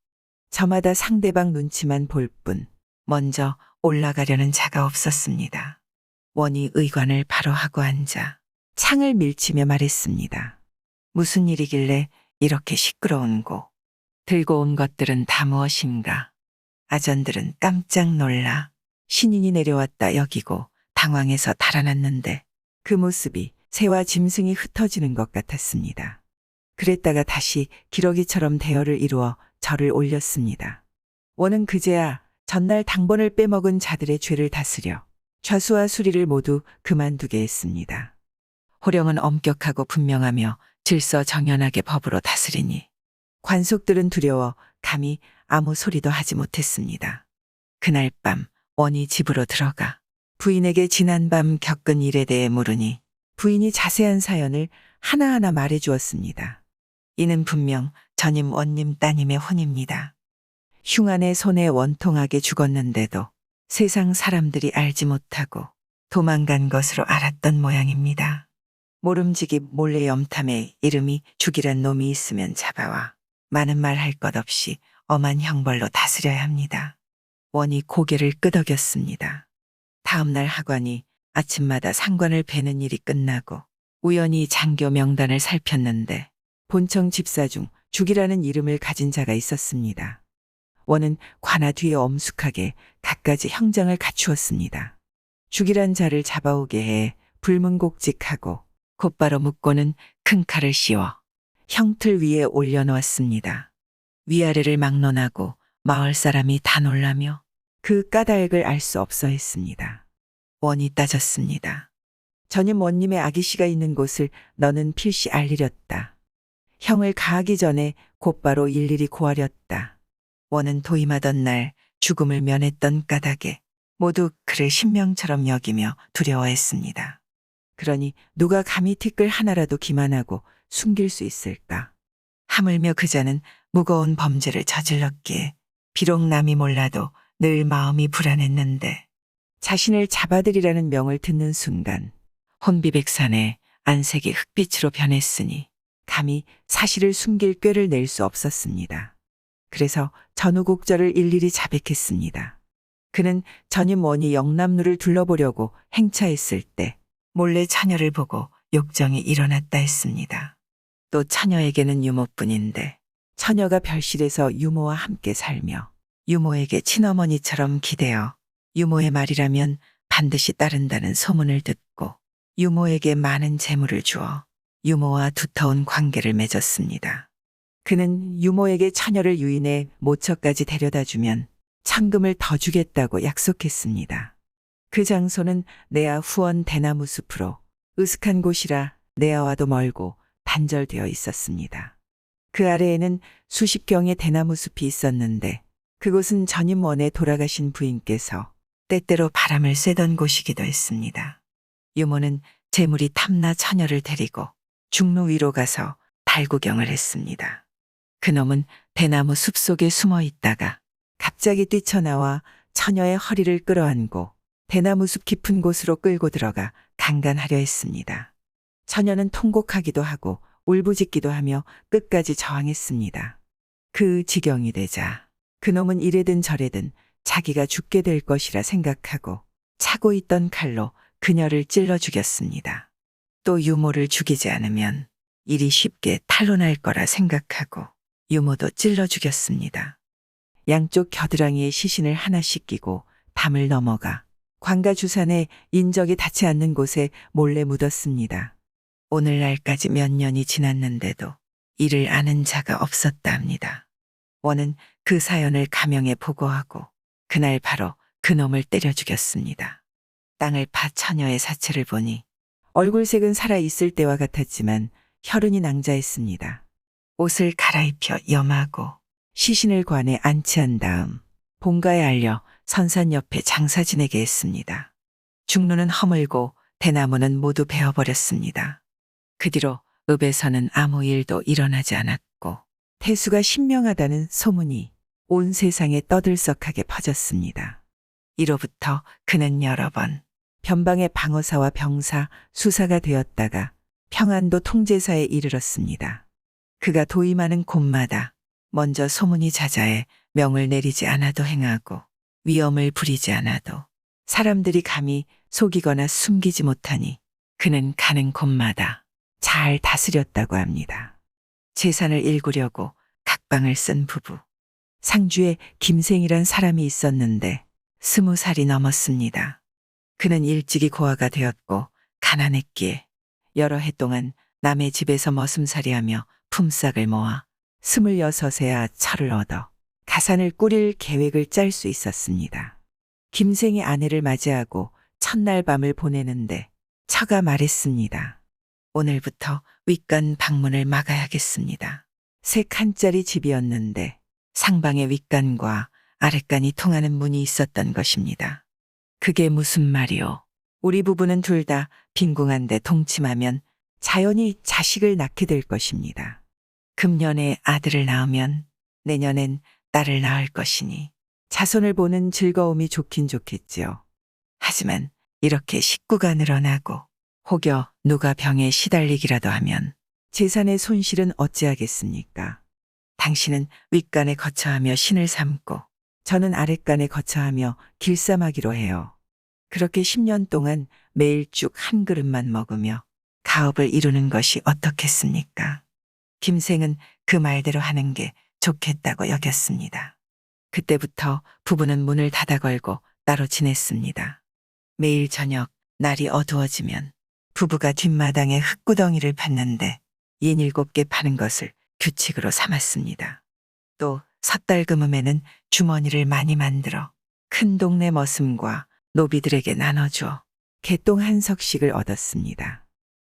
저마다 상대방 눈치만 볼 뿐 먼저 올라가려는 자가 없었습니다. 원이 의관을 바로 하고 앉아 창을 밀치며 말했습니다. 무슨 일이길래 이렇게 시끄러운고. 들고 온 것들은 다 무엇인가. 아전들은 깜짝 놀라 신인이 내려왔다 여기고 당황해서 달아났는데 그 모습이 새와 짐승이 흩어지는 것 같았습니다. 그랬다가 다시 기러기처럼 대열을 이루어 절을 올렸습니다. 원은 그제야 전날 당번을 빼먹은 자들의 죄를 다스려 좌수와 수리를 모두 그만두게 했습니다. 호령은 엄격하고 분명하며 질서정연하게 법으로 다스리니 관속들은 두려워 감히 아무 소리도 하지 못했습니다. 그날 밤 원이 집으로 들어가 부인에게 지난밤 겪은 일에 대해 물으니 부인이 자세한 사연을 하나하나 말해 주었습니다. 이는 분명 전임 원님 따님의 혼입니다. 흉안의 손에 원통하게 죽었는데도 세상 사람들이 알지 못하고 도망간 것으로 알았던 모양입니다. 모름지기 몰래 염탐에 이름이 죽이란 놈이 있으면 잡아와 많은 말 할 것 없이 엄한 형벌로 다스려야 합니다. 원이 고개를 끄덕였습니다. 다음 날 하관이 아침마다 상관을 뵈는 일이 끝나고 우연히 장교 명단을 살폈는데 본청 집사 중 죽이라는 이름을 가진 자가 있었습니다. 원은 관아 뒤에 엄숙하게 갖가지 형장을 갖추었습니다. 죽이란 자를 잡아오게 해 불문곡직하고 곧바로 묶고는 큰 칼을 씌워 형틀 위에 올려놓았습니다. 위아래를 막론하고 마을 사람이 다 놀라며 그 까닭을 알 수 없어 했습니다. 원이 따졌습니다. 전임 원님의 아기씨가 있는 곳을 너는 필시 알리렸다. 형을 가하기 전에 곧바로 일일이 고하렸다. 원은 도임하던 날 죽음을 면했던 까닭에 모두 그를 신명처럼 여기며 두려워했습니다. 그러니 누가 감히 티끌 하나라도 기만하고 숨길 수 있을까? 하물며 그자는 무거운 범죄를 저질렀기에 비록 남이 몰라도 늘 마음이 불안했는데 자신을 잡아들이라는 명을 듣는 순간 혼비백산에 안색이 흑빛으로 변했으니 감히 사실을 숨길 꾀를 낼 수 없었습니다. 그래서 전우곡절을 일일이 자백했습니다. 그는 전임 원이 영남루를 둘러보려고 행차했을 때 몰래 처녀를 보고 욕정이 일어났다 했습니다. 또 처녀에게는 유모뿐인데 처녀가 별실에서 유모와 함께 살며 유모에게 친어머니처럼 기대어 유모의 말이라면 반드시 따른다는 소문을 듣고 유모에게 많은 재물을 주어 유모와 두터운 관계를 맺었습니다. 그는 유모에게 처녀를 유인해 모처까지 데려다주면 천금을 더 주겠다고 약속했습니다. 그 장소는 내아 후원 대나무 숲으로 으슥한 곳이라 내아와도 멀고 단절되어 있었습니다. 그 아래에는 수십 경의 대나무 숲이 있었는데 그곳은 전임 원에 돌아가신 부인께서 때때로 바람을 쐬던 곳이기도 했습니다. 유모는 재물이 탐나 처녀를 데리고 중로 위로 가서 달구경을 했습니다. 그놈은 대나무 숲속에 숨어 있다가 갑자기 뛰쳐나와 처녀의 허리를 끌어안고 대나무 숲 깊은 곳으로 끌고 들어가 강간하려 했습니다. 처녀는 통곡하기도 하고 울부짖기도 하며 끝까지 저항했습니다. 그 지경이 되자 그놈은 이래든 저래든 자기가 죽게 될 것이라 생각하고 차고 있던 칼로 그녀를 찔러 죽였습니다. 또 유모를 죽이지 않으면 일이 쉽게 탄로날 거라 생각하고 유모도 찔러 죽였습니다. 양쪽 겨드랑이에 시신을 하나씩 끼고 담을 넘어가 광가주산에 인적이 닿지 않는 곳에 몰래 묻었습니다. 오늘날까지 몇 년이 지났는데도 이를 아는 자가 없었다 합니다. 원은 그 사연을 가명에 보고하고 그날 바로 그놈을 때려 죽였습니다. 땅을 파 처녀의 사체를 보니 얼굴색은 살아있을 때와 같았지만 혈흔이 낭자했습니다. 옷을 갈아입혀 염하고 시신을 관에 안치한 다음 본가에 알려 선산 옆에 장사 지내게 했습니다. 중루는 허물고 대나무는 모두 베어버렸습니다. 그 뒤로 읍에서는 아무 일도 일어나지 않았고 태수가 신명하다는 소문이 온 세상에 떠들썩하게 퍼졌습니다. 이로부터 그는 여러 번 변방의 방어사와 병사, 수사가 되었다가 평안도 통제사에 이르렀습니다. 그가 도임하는 곳마다 먼저 소문이 자자해 명을 내리지 않아도 행하고 위엄을 부리지 않아도 사람들이 감히 속이거나 숨기지 못하니 그는 가는 곳마다 잘 다스렸다고 합니다. 재산을 일구려고 각방을 쓴 부부. 상주에 김생이란 사람이 있었는데 20살이 넘었습니다. 그는 일찍이 고아가 되었고 가난했기에 여러 해 동안 남의 집에서 머슴살이하며 품삯을 모아 26에야 철을 얻어 가산을 꾸릴 계획을 짤 수 있었습니다. 김생이 아내를 맞이하고 첫날 밤을 보내는데 처가 말했습니다. 오늘부터 윗간 방문을 막아야겠습니다. 3칸짜리 집이었는데 상방의 윗간과 아랫간이 통하는 문이 있었던 것입니다. 그게 무슨 말이오? 우리 부부는 둘 다 빈궁한데 동침하면 자연히 자식을 낳게 될 것입니다. 금년에 아들을 낳으면 내년엔 딸을 낳을 것이니 자손을 보는 즐거움이 좋긴 좋겠지요. 하지만 이렇게 식구가 늘어나고 혹여 누가 병에 시달리기라도 하면 재산의 손실은 어찌하겠습니까? 당신은 윗간에 거처하며 신을 삼고 저는 아랫간에 거처하며 길쌈하기로 해요. 그렇게 10년 동안 매일 쭉 한 그릇만 먹으며 가업을 이루는 것이 어떻겠습니까? 김생은 그 말대로 하는 게 좋겠다고 여겼습니다. 그때부터 부부는 문을 닫아 걸고 따로 지냈습니다. 매일 저녁 날이 어두워지면 부부가 뒷마당에 흙구덩이를 팠는데 67개 파는 것을 규칙으로 삼았습니다. 또 섣달 금음에는 주머니를 많이 만들어 큰 동네 머슴과 노비들에게 나눠주어 개똥 한 석씩을 얻었습니다.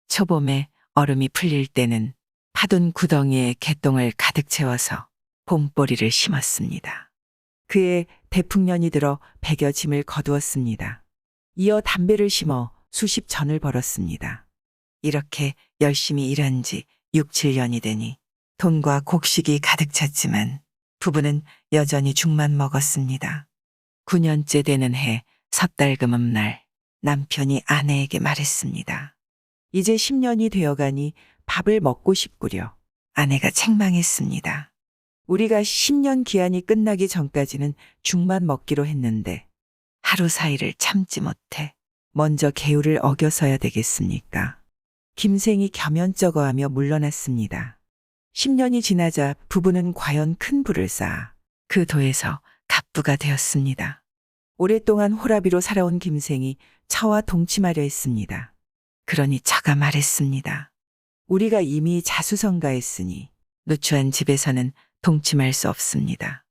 초봄에 얼음이 풀릴 때는 파둔 구덩이에 개똥을 가득 채워서 봄보리를 심었습니다. 그해 대풍년이 들어 100여 짐을 거두었습니다. 이어 담배를 심어 수십 전을 벌었습니다. 이렇게 열심히 일한 지 6, 7년이 되니 돈과 곡식이 가득 찼지만 부부는 여전히 죽만 먹었습니다. 9년째 되는 해 섣달 금음날 남편이 아내에게 말했습니다. 이제 10년이 되어가니 밥을 먹고 싶구려. 아내가 책망했습니다. 우리가 10년 기한이 끝나기 전까지는 죽만 먹기로 했는데 하루 사이를 참지 못해 먼저 계율을 어겨서야 되겠습니까? 김생이 겸연쩍어하며 물러났습니다. 10년이 지나자 부부는 과연 큰 부를 쌓아 그 도에서 갑부가 되었습니다. 오랫동안 호라비로 살아온 김생이 처와 동침하려 했습니다. 그러니 처가 말했습니다. 우리가 이미 자수성가했으니 누추한 집에서는 동침할 수 없습니다.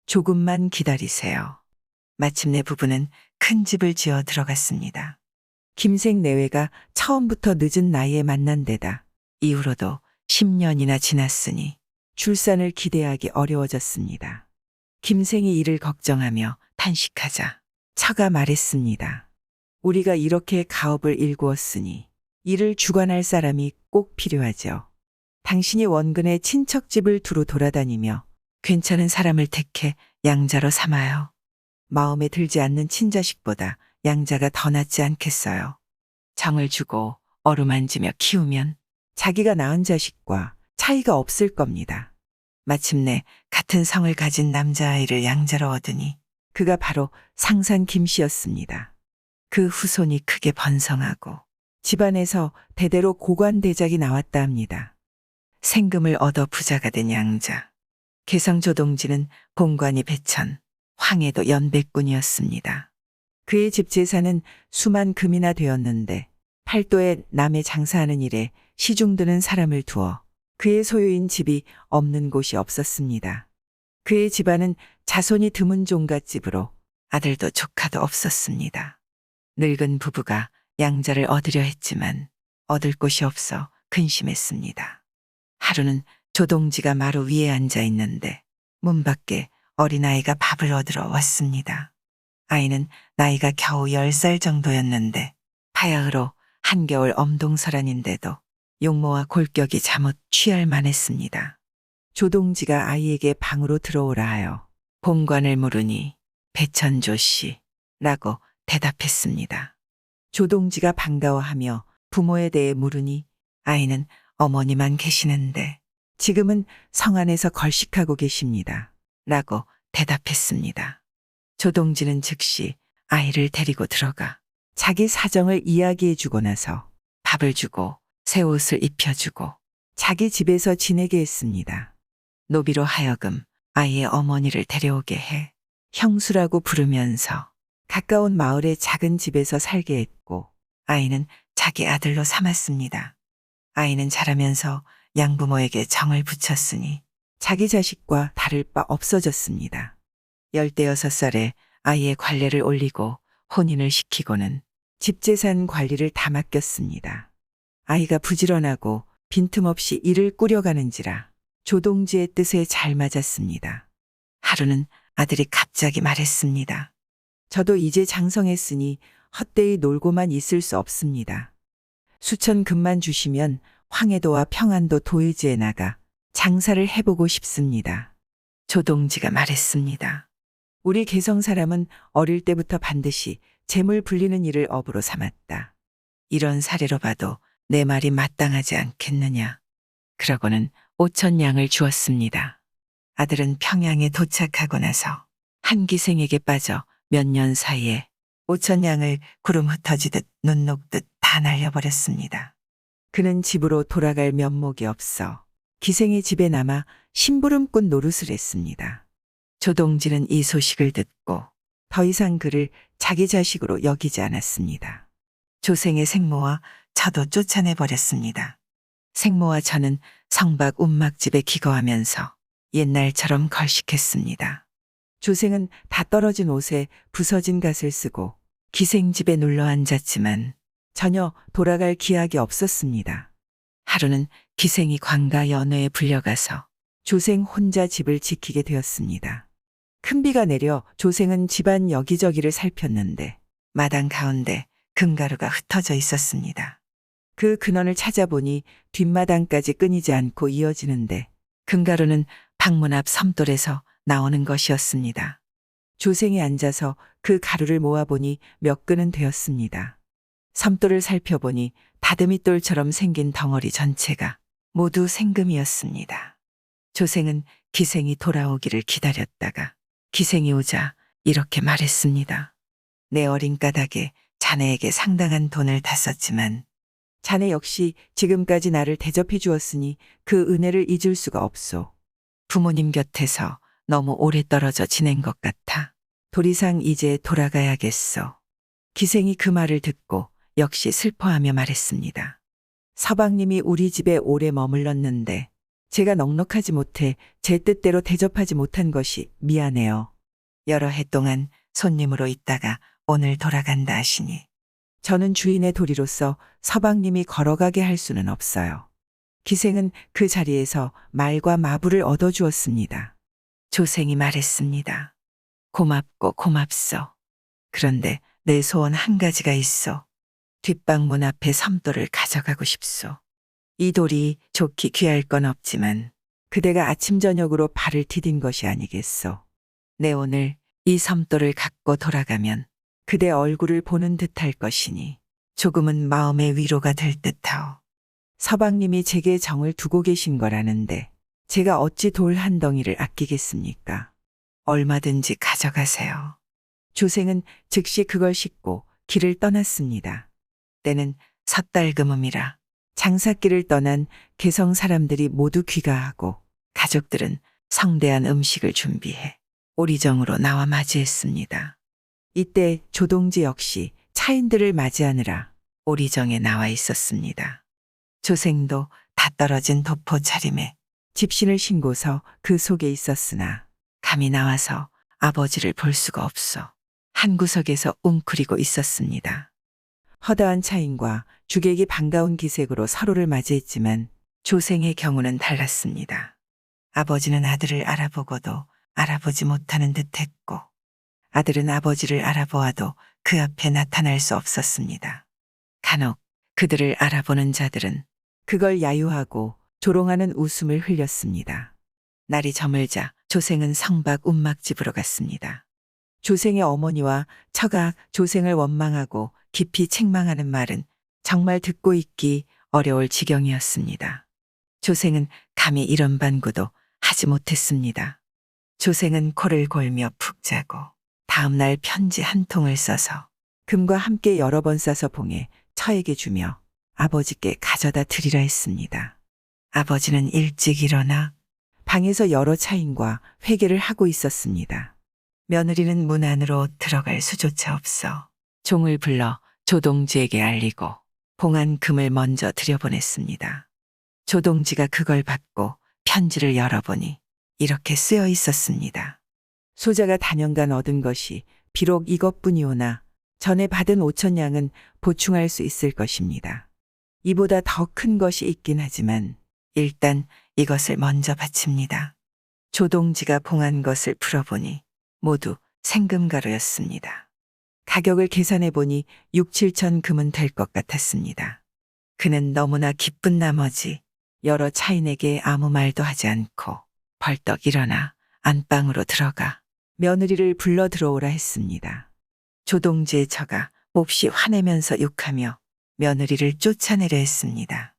조금만 기다리세요. 마침내 부부는 큰 집을 지어 들어갔습니다. 김생 내외가 처음부터 늦은 나이에 만난 데다 이후로도 10년이나 지났으니 출산을 기대하기 어려워졌습니다. 김생이 이를 걱정하며 탄식하자 처가 말했습니다. 우리가 이렇게 가업을 일구었으니 이를 주관할 사람이 꼭 필요하죠. 당신이 원근의 친척집을 두루 돌아다니며 괜찮은 사람을 택해 양자로 삼아요. 마음에 들지 않는 친자식보다 양자가 더 낫지 않겠어요. 정을 주고 어루만지며 키우면 자기가 낳은 자식과 차이가 없을 겁니다. 마침내 같은 성을 가진 남자아이를 양자로 얻으니 그가 바로 상산 김씨였습니다. 그 후손이 크게 번성하고 집안에서 대대로 고관대작이 나왔다 합니다. 생금을 얻어 부자가 된 양자. 개성조동지는 본관이 배천, 황해도 연백군이었습니다. 그의 집 재산은 수만 금이나 되었는데 팔도에 남의 장사하는 일에 시중드는 사람을 두어 그의 소유인 집이 없는 곳이 없었습니다. 그의 집안은 자손이 드문 종갓집으로 아들도 조카도 없었습니다. 늙은 부부가 양자를 얻으려 했지만 얻을 곳이 없어 근심했습니다. 하루는 조동지가 마루 위에 앉아 있는데 문 밖에 어린아이가 밥을 얻으러 왔습니다. 아이는 나이가 겨우 10살 정도였는데 바야흐로 한겨울 엄동설한인데도 용모와 골격이 잠옷 취할 만했습니다. 조동지가 아이에게 방으로 들어오라 하여 본관을 물으니 배천조씨 라고 대답했습니다. 조동지가 반가워하며 부모에 대해 물으니 아이는 어머니만 계시는데 지금은 성 안에서 걸식하고 계십니다. 라고 대답했습니다. 조동지는 즉시 아이를 데리고 들어가 자기 사정을 이야기해 주고 나서 밥을 주고 새 옷을 입혀주고 자기 집에서 지내게 했습니다. 노비로 하여금 아이의 어머니를 데려오게 해 형수라고 부르면서 가까운 마을의 작은 집에서 살게 했고 아이는 자기 아들로 삼았습니다. 아이는 자라면서 양부모에게 정을 붙였으니 자기 자식과 다를 바 없어졌습니다. 16살에 아이의 관례를 올리고 혼인을 시키고는 집재산 관리를 다 맡겼습니다. 아이가 부지런하고 빈틈없이 일을 꾸려가는지라 조동지의 뜻에 잘 맞았습니다. 하루는 아들이 갑자기 말했습니다. 저도 이제 장성했으니 헛되이 놀고만 있을 수 없습니다. 수천 금만 주시면 황해도와 평안도 도의지에 나가 장사를 해보고 싶습니다. 조동지가 말했습니다. 우리 개성 사람은 어릴 때부터 반드시 재물 불리는 일을 업으로 삼았다. 이런 사례로 봐도 내 말이 마땅하지 않겠느냐. 그러고는 5,000냥을 주었습니다. 아들은 평양에 도착하고 나서 한 기생에게 빠져 몇 년 사이에 5,000냥을 구름 흩어지듯 눈 녹듯 다 날려버렸습니다. 그는 집으로 돌아갈 면목이 없어 기생의 집에 남아 심부름꾼 노릇을 했습니다. 조동지는 이 소식을 듣고 더 이상 그를 자기 자식으로 여기지 않았습니다. 조생의 생모와 저도 쫓아내버렸습니다. 생모와 저는 성박 운막집에 기거하면서 옛날처럼 걸식했습니다. 조생은 다 떨어진 옷에 부서진 갓을 쓰고 기생집에 눌러 앉았지만 전혀 돌아갈 기약이 없었습니다. 하루는 기생이 관가 연회에 불려가서 조생 혼자 집을 지키게 되었습니다. 큰 비가 내려 조생은 집안 여기저기를 살폈는데 마당 가운데 금가루가 흩어져 있었습니다. 그 근원을 찾아보니 뒷마당까지 끊이지 않고 이어지는데 금가루는 방문 앞 섬돌에서 나오는 것이었습니다. 조생이 앉아서 그 가루를 모아보니 몇 근은 되었습니다. 섬돌을 살펴보니 다듬이돌처럼 생긴 덩어리 전체가 모두 생금이었습니다. 조생은 기생이 돌아오기를 기다렸다가 기생이 오자 이렇게 말했습니다. 내 어린 까닭에 자네에게 상당한 돈을 다 썼지만 자네 역시 지금까지 나를 대접해 주었으니 그 은혜를 잊을 수가 없소. 부모님 곁에서 너무 오래 떨어져 지낸 것 같아 도리상 이제 돌아가야겠소. 기생이 그 말을 듣고 역시 슬퍼하며 말했습니다. 서방님이 우리 집에 오래 머물렀는데 제가 넉넉하지 못해 제 뜻대로 대접하지 못한 것이 미안해요. 여러 해 동안 손님으로 있다가 오늘 돌아간다 하시니 저는 주인의 도리로서 서방님이 걸어가게 할 수는 없어요. 기생은 그 자리에서 말과 마부를 얻어주었습니다. 조생이 말했습니다. 고맙고 고맙소. 그런데 내 소원 한 가지가 있어. 뒷방문 앞에 섬돌을 가져가고 싶소. 이 돌이 좋기 귀할 건 없지만 그대가 아침 저녁으로 발을 디딘 것이 아니겠소. 내 오늘 이 섬돌을 갖고 돌아가면 그대 얼굴을 보는 듯할 것이니 조금은 마음의 위로가 될 듯하오. 서방님이 제게 정을 두고 계신 거라는데 제가 어찌 돌 한 덩이를 아끼겠습니까? 얼마든지 가져가세요. 조생은 즉시 그걸 싣고 길을 떠났습니다. 때는 섣달금음이라 장사길을 떠난 개성 사람들이 모두 귀가하고 가족들은 성대한 음식을 준비해 오리정으로 나와 맞이했습니다. 이때 조동지 역시 차인들을 맞이하느라 오리정에 나와 있었습니다. 조생도 다 떨어진 도포 차림에 집신을 신고서 그 속에 있었으나 감히 나와서 아버지를 볼 수가 없어 한 구석에서 웅크리고 있었습니다. 허다한 차인과 주객이 반가운 기색으로 서로를 맞이했지만 조생의 경우는 달랐습니다. 아버지는 아들을 알아보고도 알아보지 못하는 듯했고 아들은 아버지를 알아보아도 그 앞에 나타날 수 없었습니다. 간혹 그들을 알아보는 자들은 그걸 야유하고 조롱하는 웃음을 흘렸습니다. 날이 저물자 조생은 성박 운막집으로 갔습니다. 조생의 어머니와 처가 조생을 원망하고 깊이 책망하는 말은 정말 듣고 있기 어려울 지경이었습니다. 조생은 감히 이런 반구도 하지 못했습니다. 조생은 코를 골며 푹 자고 다음 날 편지 한 통을 써서 금과 함께 여러 번 싸서 봉해 처에게 주며 아버지께 가져다 드리라 했습니다. 아버지는 일찍 일어나 방에서 여러 차인과 회개를 하고 있었습니다. 며느리는 문 안으로 들어갈 수조차 없어 종을 불러 조동지에게 알리고 봉한 금을 먼저 들여보냈습니다. 조동지가 그걸 받고 편지를 열어보니 이렇게 쓰여 있었습니다. 소자가 단연간 얻은 것이 비록 이것뿐이오나 전에 받은 5,000냥은 보충할 수 있을 것입니다. 이보다 더 큰 것이 있긴 하지만 일단 이것을 먼저 바칩니다. 조동지가 봉한 것을 풀어보니 모두 생금가루였습니다. 가격을 계산해 보니 6, 7천 금은 될 것 같았습니다. 그는 너무나 기쁜 나머지 여러 차인에게 아무 말도 하지 않고 벌떡 일어나 안방으로 들어가 며느리를 불러 들어오라 했습니다. 조동지의 처가 몹시 화내면서 욕하며 며느리를 쫓아내려 했습니다.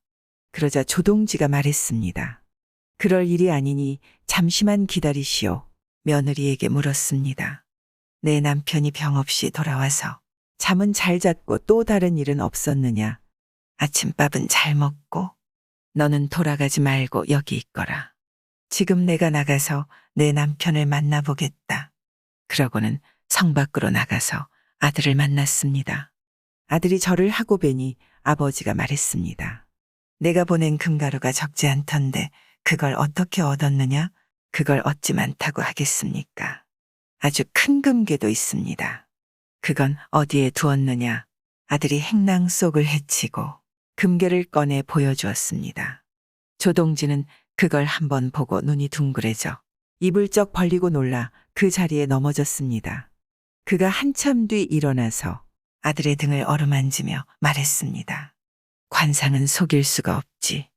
그러자 조동지가 말했습니다. 그럴 일이 아니니 잠시만 기다리시오. 며느리에게 물었습니다. 내 남편이 병 없이 돌아와서 잠은 잘 잤고 또 다른 일은 없었느냐? 아침밥은 잘 먹고? 너는 돌아가지 말고 여기 있거라. 지금 내가 나가서 내 남편을 만나보겠다. 그러고는 성 밖으로 나가서 아들을 만났습니다. 아들이 절을 하고 뵈니 아버지가 말했습니다. 내가 보낸 금가루가 적지 않던데 그걸 어떻게 얻었느냐? 그걸 얻지 않다고 하겠습니까? 아주 큰 금괴도 있습니다. 그건 어디에 두었느냐? 아들이 행랑 속을 헤치고 금괴를 꺼내 보여주었습니다. 조동지는 그걸 한번 보고 눈이 둥그레져 입을 쩍 벌리고 놀라 그 자리에 넘어졌습니다. 그가 한참 뒤 일어나서 아들의 등을 어루만지며 말했습니다. 관상은 속일 수가 없지.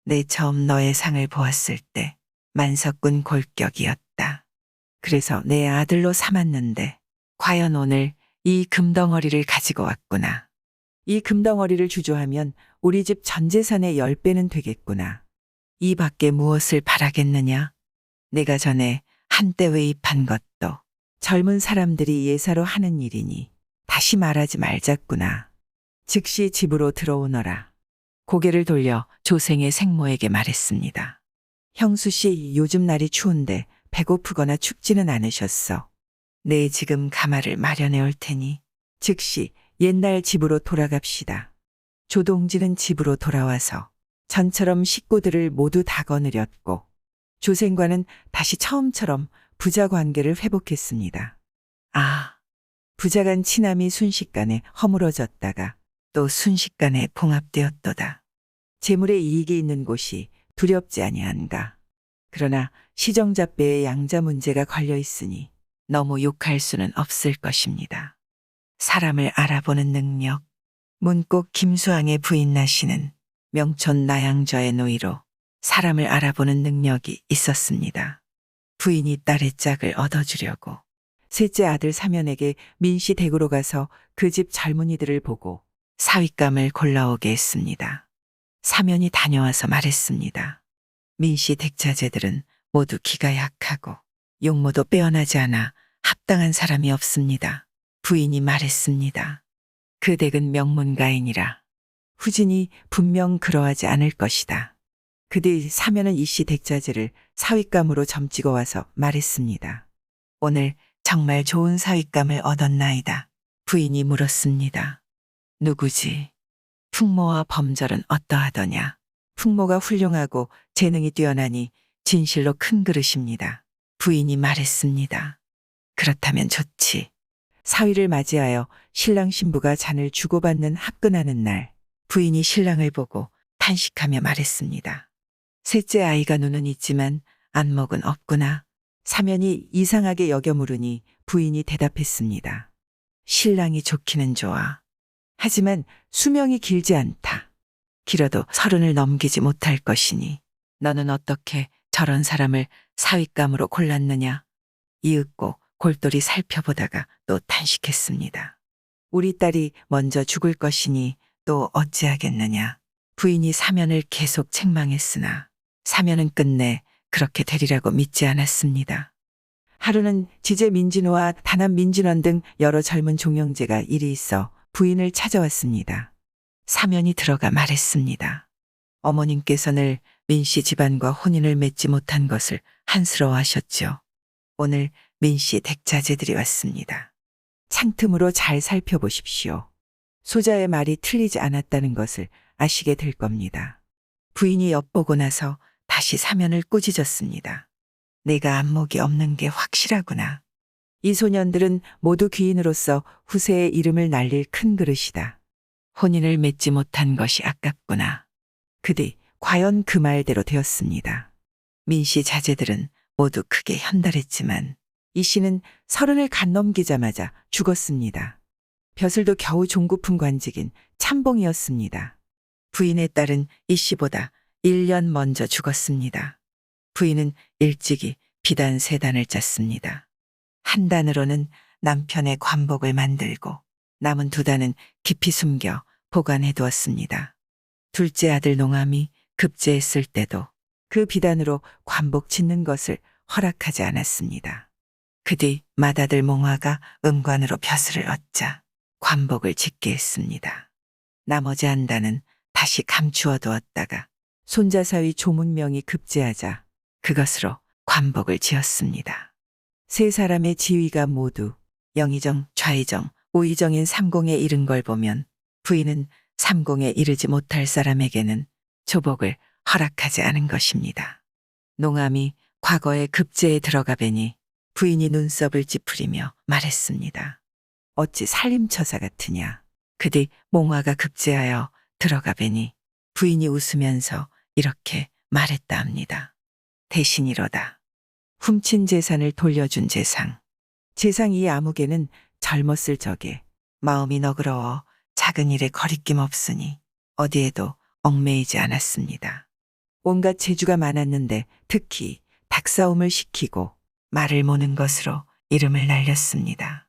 내 처음 너의 상을 보았을 때 만석군 골격이었다. 그래서 내 아들로 삼았는데 과연 오늘 이 금덩어리를 가지고 왔구나. 이 금덩어리를 주조하면 우리 집 전 재산의 10배는 되겠구나. 이 밖에 무엇을 바라겠느냐? 내가 전에 한때 외입한 것도 젊은 사람들이 예사로 하는 일이니 다시 말하지 말자꾸나. 즉시 집으로 들어오너라. 고개를 돌려 조생의 생모에게 말했습니다. 형수 씨, 요즘 날이 추운데 배고프거나 춥지는 않으셨어. 내 지금 가마를 마련해 올 테니 즉시 옛날 집으로 돌아갑시다. 조동지는 집으로 돌아와서 전처럼 식구들을 모두 다 거느렸고 조생과는 다시 처음처럼 부자 관계를 회복했습니다. 아, 부자간 친함이 순식간에 허물어졌다가 또 순식간에 봉합되었도다. 재물에 이익이 있는 곳이 두렵지 아니한가. 그러나 시정잡배의 양자 문제가 걸려 있으니 너무 욕할 수는 없을 것입니다. 사람을 알아보는 능력. 문꼭 김수왕의 부인 나씨는 명촌 나양저의 노이로 사람을 알아보는 능력이 있었습니다. 부인이 딸의 짝을 얻어주려고 셋째 아들 사면에게 민씨 댁으로 가서 그 집 젊은이들을 보고 사윗감을 골라오게 했습니다. 사면이 다녀와서 말했습니다. 민씨 댁자제들은 모두 기가 약하고 용모도 빼어나지 않아 합당한 사람이 없습니다. 부인이 말했습니다. 그 댁은 명문가인이라 후진이 분명 그러하지 않을 것이다. 그 뒤 사면은 이씨 댁자제를 사윗감으로 점찍어 와서 말했습니다. 오늘 정말 좋은 사윗감을 얻었나이다. 부인이 물었습니다. 누구지? 풍모와 범절은 어떠하더냐? 풍모가 훌륭하고 재능이 뛰어나니 진실로 큰 그릇입니다. 부인이 말했습니다. 그렇다면 좋지. 사위를 맞이하여 신랑 신부가 잔을 주고받는 합근하는 날, 부인이 신랑을 보고 탄식하며 말했습니다. 셋째 아이가 눈은 있지만 안목은 없구나. 사면이 이상하게 여겨 물으니 부인이 대답했습니다. 신랑이 좋기는 좋아. 하지만 수명이 길지 않다. 길어도 30을 넘기지 못할 것이니 너는 어떻게 저런 사람을 사윗감으로 골랐느냐? 이윽고 골똘히 살펴보다가 또 탄식했습니다. 우리 딸이 먼저 죽을 것이니 또 어찌하겠느냐? 부인이 사면을 계속 책망했으나 사면은 끝내 그렇게 되리라고 믿지 않았습니다. 하루는 지제 민진호와 다남 민진원 등 여러 젊은 종영제가 일이 있어 부인을 찾아왔습니다. 사면이 들어가 말했습니다. 어머님께서 늘 민씨 집안과 혼인을 맺지 못한 것을 한스러워하셨죠. 오늘 민씨 댁자제들이 왔습니다. 창틈으로 잘 살펴보십시오. 소자의 말이 틀리지 않았다는 것을 아시게 될 겁니다. 부인이 엿보고 나서 다시 사면을 꾸짖었습니다. 내가 안목이 없는 게 확실하구나. 이 소년들은 모두 귀인으로서 후세의 이름을 날릴 큰 그릇이다. 혼인을 맺지 못한 것이 아깝구나. 그뒤 과연 그 말대로 되었습니다. 민씨 자제들은 모두 크게 현달했지만 이 씨는 30을 갓 넘기자마자 죽었습니다. 벼슬도 겨우 종구품 관직인 참봉이었습니다. 부인의 딸은 이 씨보다 1년 먼저 죽었습니다. 부인은 일찍이 비단 3단을 짰습니다. 한 단으로는 남편의 관복을 만들고 남은 2단은 깊이 숨겨 보관해 두었습니다. 둘째 아들 농암이 급제했을 때도 그 비단으로 관복 짓는 것을 허락하지 않았습니다. 그 뒤 맏아들 몽화가 음관으로 벼슬을 얻자 관복을 짓게 했습니다. 나머지 한 단은 다시 감추어 두었다가 손자사위 조문명이 급제하자 그것으로 관복을 지었습니다. 3사람의 지위가 모두 영의정, 좌의정, 우의정인 삼공에 이른 걸 보면 부인은 삼공에 이르지 못할 사람에게는 조복을 허락하지 않은 것입니다. 농암이 과거에 급제에 들어가 뵈니 부인이 눈썹을 찌푸리며 말했습니다. 어찌 살림처사 같으냐. 그뒤 몽화가 급제하여 들어가 뵈니 부인이 웃으면서 이렇게 말했다 합니다. 대신이로다. 훔친 재산을 돌려준 재상. 재상 이 아무개는 젊었을 적에 마음이 너그러워 작은 일에 거리낌 없으니 어디에도 얽매이지 않았습니다. 온갖 재주가 많았는데 특히 닭싸움을 시키고 말을 모는 것으로 이름을 날렸습니다.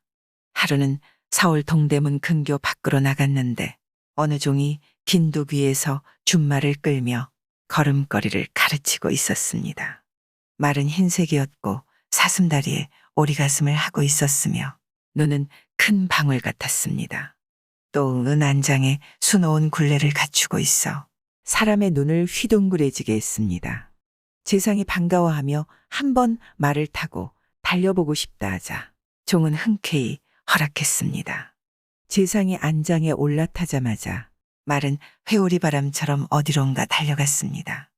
하루는 서울 동대문 근교 밖으로 나갔는데 어느 종이 긴둑 위에서 준말을 끌며 걸음걸이를 가르치고 있었습니다. 말은 흰색이었고 사슴다리에 오리가슴을 하고 있었으며 눈은 큰 방울 같았습니다. 또 은안장에 수놓은 굴레를 갖추고 있어 사람의 눈을 휘둥그레지게 했습니다. 재상이 반가워하며 한번 말을 타고 달려보고 싶다 하자 종은 흔쾌히 허락했습니다. 재상이 안장에 올라타자마자 말은 회오리 바람처럼 어디론가 달려갔습니다.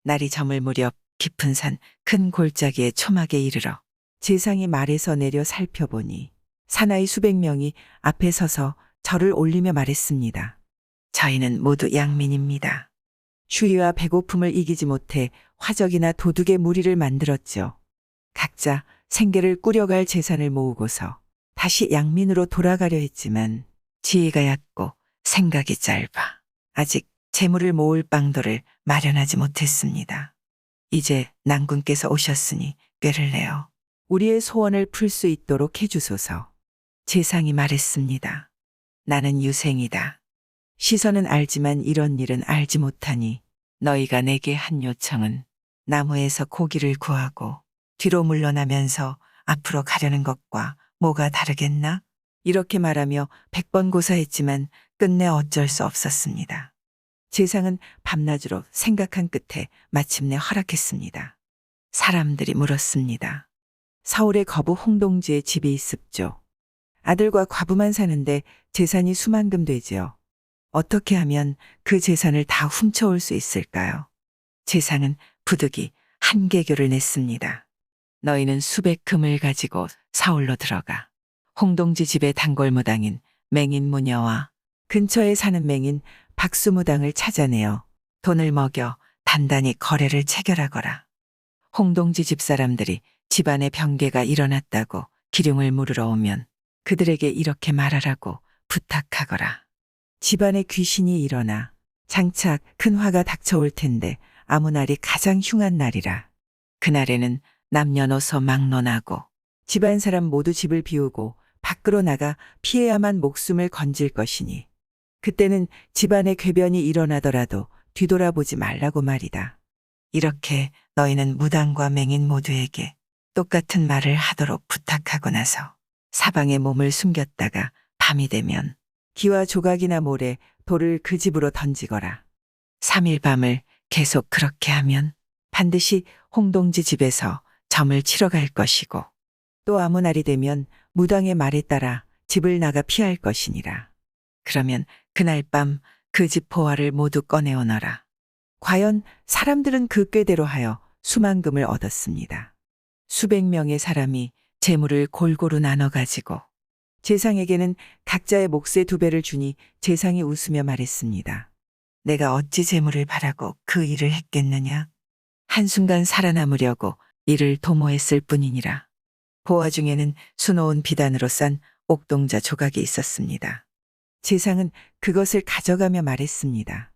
날이 저물 무렵 깊은 산 큰 골짜기의 초막에 이르러 재상이 말에서 내려 살펴보니 사나이 수백 명이 앞에 서서 절을 올리며 말했습니다. 저희는 모두 양민입니다. 추위와 배고픔을 이기지 못해 화적이나 도둑의 무리를 만들었죠. 각자 생계를 꾸려갈 재산을 모으고서 다시 양민으로 돌아가려 했지만 지혜가 얕고 생각이 짧아 아직 재물을 모을 방도를 마련하지 못했습니다. 이제 난군께서 오셨으니 꾀를 내어 우리의 소원을 풀 수 있도록 해주소서. 재상이 말했습니다. 나는 유생이다. 시선은 알지만 이런 일은 알지 못하니 너희가 내게 한 요청은 나무에서 고기를 구하고 뒤로 물러나면서 앞으로 가려는 것과 뭐가 다르겠나? 이렇게 말하며 100번 고사했지만 끝내 어쩔 수 없었습니다. 재상은 밤낮으로 생각한 끝에 마침내 허락했습니다. 사람들이 물었습니다. 서울의 거부 홍동지에 집이 있습죠. 아들과 과부만 사는데 재산이 수만금 되지요. 어떻게 하면 그 재산을 다 훔쳐올 수 있을까요? 재상은 부득이 한계교를 냈습니다. 너희는 수백 금을 가지고 서울로 들어가 홍동지 집의 단골무당인 맹인무녀와 근처에 사는 맹인 박수무당을 찾아내어 돈을 먹여 단단히 거래를 체결하거라. 홍동지 집사람들이 집안에 병괴가 일어났다고 기륭을 물으러 오면 그들에게 이렇게 말하라고 부탁하거라. 집안에 귀신이 일어나 장차 큰 화가 닥쳐올 텐데 아무 날이 가장 흉한 날이라. 그날에는 남녀노소 막론하고 집안 사람 모두 집을 비우고 밖으로 나가 피해야만 목숨을 건질 것이니 그때는 집안에 궤변이 일어나더라도 뒤돌아보지 말라고 말이다. 이렇게 너희는 무당과 맹인 모두에게 똑같은 말을 하도록 부탁하고 나서 사방에 몸을 숨겼다가 밤이 되면 기와 조각이나 모래, 돌을 그 집으로 던지거라. 3일 밤을 계속 그렇게 하면 반드시 홍동지 집에서 점을 치러 갈 것이고 또 아무 날이 되면 무당의 말에 따라 집을 나가 피할 것이니라. 그러면 그날 밤 그 집 포화를 모두 꺼내오너라. 과연 사람들은 그 꾀대로 하여 수만금을 얻었습니다. 수백 명의 사람이 재물을 골고루 나눠 가지고 재상에게는 각자의 몫의 2배를 주니 재상이 웃으며 말했습니다. 내가 어찌 재물을 바라고 그 일을 했겠느냐. 한순간 살아남으려고 이를 도모했을 뿐이니라. 보화 중에는 수놓은 비단으로 싼 옥동자 조각이 있었습니다. 재상은 그것을 가져가며 말했습니다.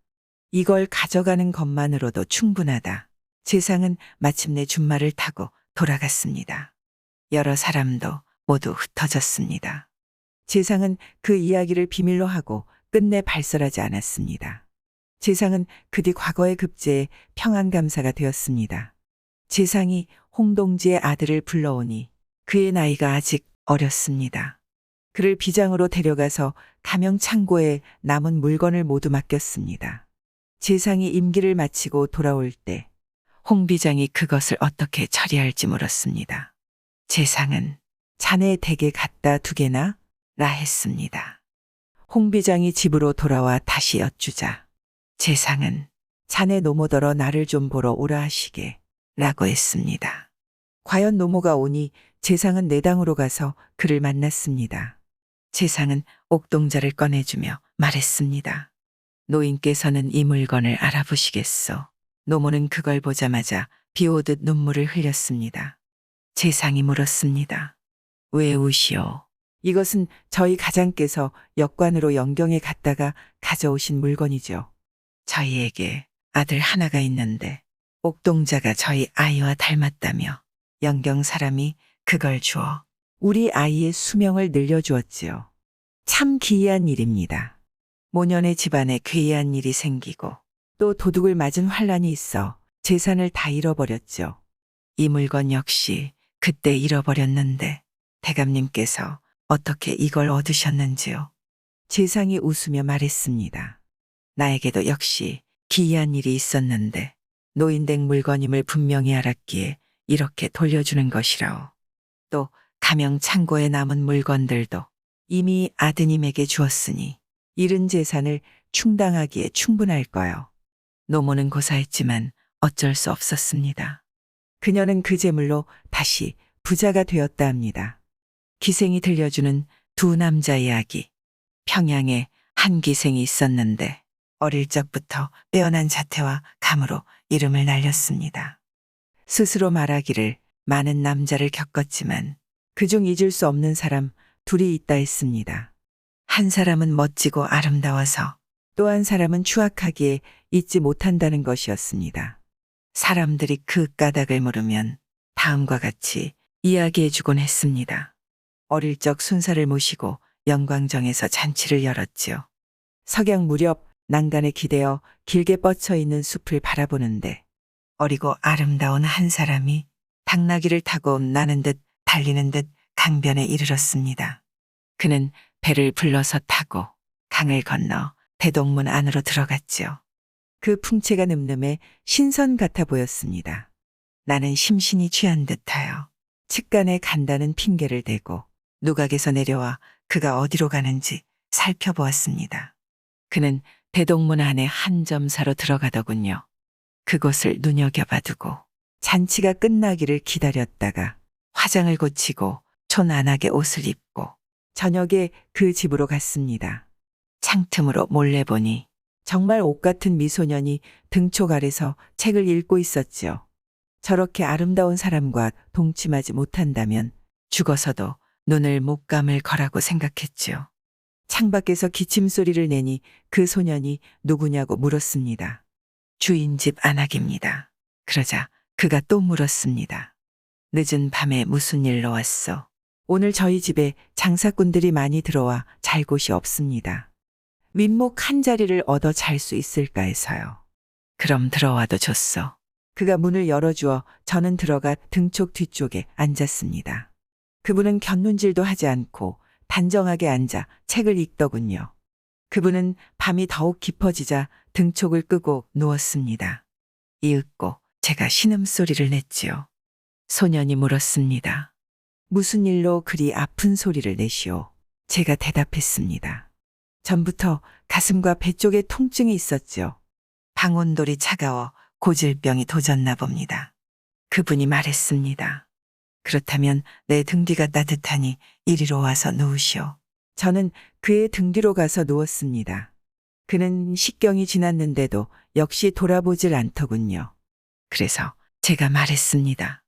이걸 가져가는 것만으로도 충분하다. 재상은 마침내 준말을 타고 돌아갔습니다. 여러 사람도 모두 흩어졌습니다. 재상은 그 이야기를 비밀로 하고 끝내 발설하지 않았습니다. 재상은 그 뒤 과거의 급제에 평안감사가 되었습니다. 재상이 홍동지의 아들을 불러오니 그의 나이가 아직 어렸습니다. 그를 비장으로 데려가서 가명창고에 남은 물건을 모두 맡겼습니다. 재상이 임기를 마치고 돌아올 때 홍 비장이 그것을 어떻게 처리할지 물었습니다. 재상은 자네 댁에 갖다 두게나? 라 했습니다. 홍 비장이 집으로 돌아와 다시 여쭈자 재상은 자네 노모더러 나를 좀 보러 오라 하시게 라고 했습니다. 과연 노모가 오니 재상은 내당으로 가서 그를 만났습니다. 재상은 옥동자를 꺼내주며 말했습니다. 노인께서는 이 물건을 알아보시겠소. 노모는 그걸 보자마자 비오듯 눈물을 흘렸습니다. 재상이 물었습니다. 왜 우시오? 이것은 저희 가장께서 역관으로 영경에 갔다가 가져오신 물건이죠. 저희에게 아들 하나가 있는데 옥동자가 저희 아이와 닮았다며 영경 사람이 그걸 주어 우리 아이의 수명을 늘려주었지요. 참 기이한 일입니다. 모년의 집안에 괴이한 일이 생기고 또 도둑을 맞은 환란이 있어 재산을 다 잃어버렸죠. 이 물건 역시 그때 잃어버렸는데 대감님께서 어떻게 이걸 얻으셨는지요? 재상이 웃으며 말했습니다. 나에게도 역시 기이한 일이 있었는데 노인댁 물건임을 분명히 알았기에 이렇게 돌려주는 것이라오. 또 가명 창고에 남은 물건들도 이미 아드님에게 주었으니 잃은 재산을 충당하기에 충분할 거요. 노모는 고사했지만 어쩔 수 없었습니다. 그녀는 그 재물로 다시 부자가 되었다 합니다. 기생이 들려주는 2 남자 이야기. 평양에 한 기생이 있었는데 어릴 적부터 빼어난 자태와 감으로 이름을 날렸습니다. 스스로 말하기를 많은 남자를 겪었지만 그중 잊을 수 없는 사람 2이 있다 했습니다. 한 사람은 멋지고 아름다워서 또 한 사람은 추악하기에 잊지 못한다는 것이었습니다. 사람들이 그 까닭을 물으면 다음과 같이 이야기해주곤 했습니다. 어릴 적 순사를 모시고 영광정에서 잔치를 열었지요. 석양 무렵 난간에 기대어 길게 뻗쳐 있는 숲을 바라보는데 어리고 아름다운 한 사람이 당나귀를 타고 나는 듯 달리는 듯 강변에 이르렀습니다. 그는 배를 불러서 타고 강을 건너 대동문 안으로 들어갔지요. 그 풍채가 늠름해 신선 같아 보였습니다. 나는 심신이 취한 듯하여 측간에 간다는 핑계를 대고 누각에서 내려와 그가 어디로 가는지 살펴보았습니다. 그는 대동문 안에 한 점사로 들어가더군요. 그곳을 눈여겨봐두고 잔치가 끝나기를 기다렸다가 화장을 고치고 촌안하게 옷을 입고 저녁에 그 집으로 갔습니다. 창틈으로 몰래 보니 정말 옷 같은 미소년이 등촉 아래서 책을 읽고 있었지요. 저렇게 아름다운 사람과 동침하지 못한다면 죽어서도 눈을 못 감을 거라고 생각했지요. 창밖에서 기침소리를 내니 그 소년이 누구냐고 물었습니다. 주인집 안악입니다. 그러자 그가 또 물었습니다. 늦은 밤에 무슨 일로 왔소? 오늘 저희 집에 장사꾼들이 많이 들어와 잘 곳이 없습니다. 윗목 한 자리를 얻어 잘 수 있을까 해서요. 그럼 들어와도 좋소. 그가 문을 열어주어 저는 들어가 등촉 뒤쪽에 앉았습니다. 그분은 곁눈질도 하지 않고 단정하게 앉아 책을 읽더군요. 그분은 밤이 더욱 깊어지자 등촉을 끄고 누웠습니다. 이윽고 제가 신음소리를 냈지요. 소년이 물었습니다. 무슨 일로 그리 아픈 소리를 내시오? 제가 대답했습니다. 전부터 가슴과 배 쪽에 통증이 있었죠. 방온돌이 차가워 고질병이 도졌나 봅니다. 그분이 말했습니다. 그렇다면 내 등 뒤가 따뜻하니 이리로 와서 누우시오. 저는 그의 등 뒤로 가서 누웠습니다. 그는 식경이 지났는데도 역시 돌아보질 않더군요. 그래서 제가 말했습니다.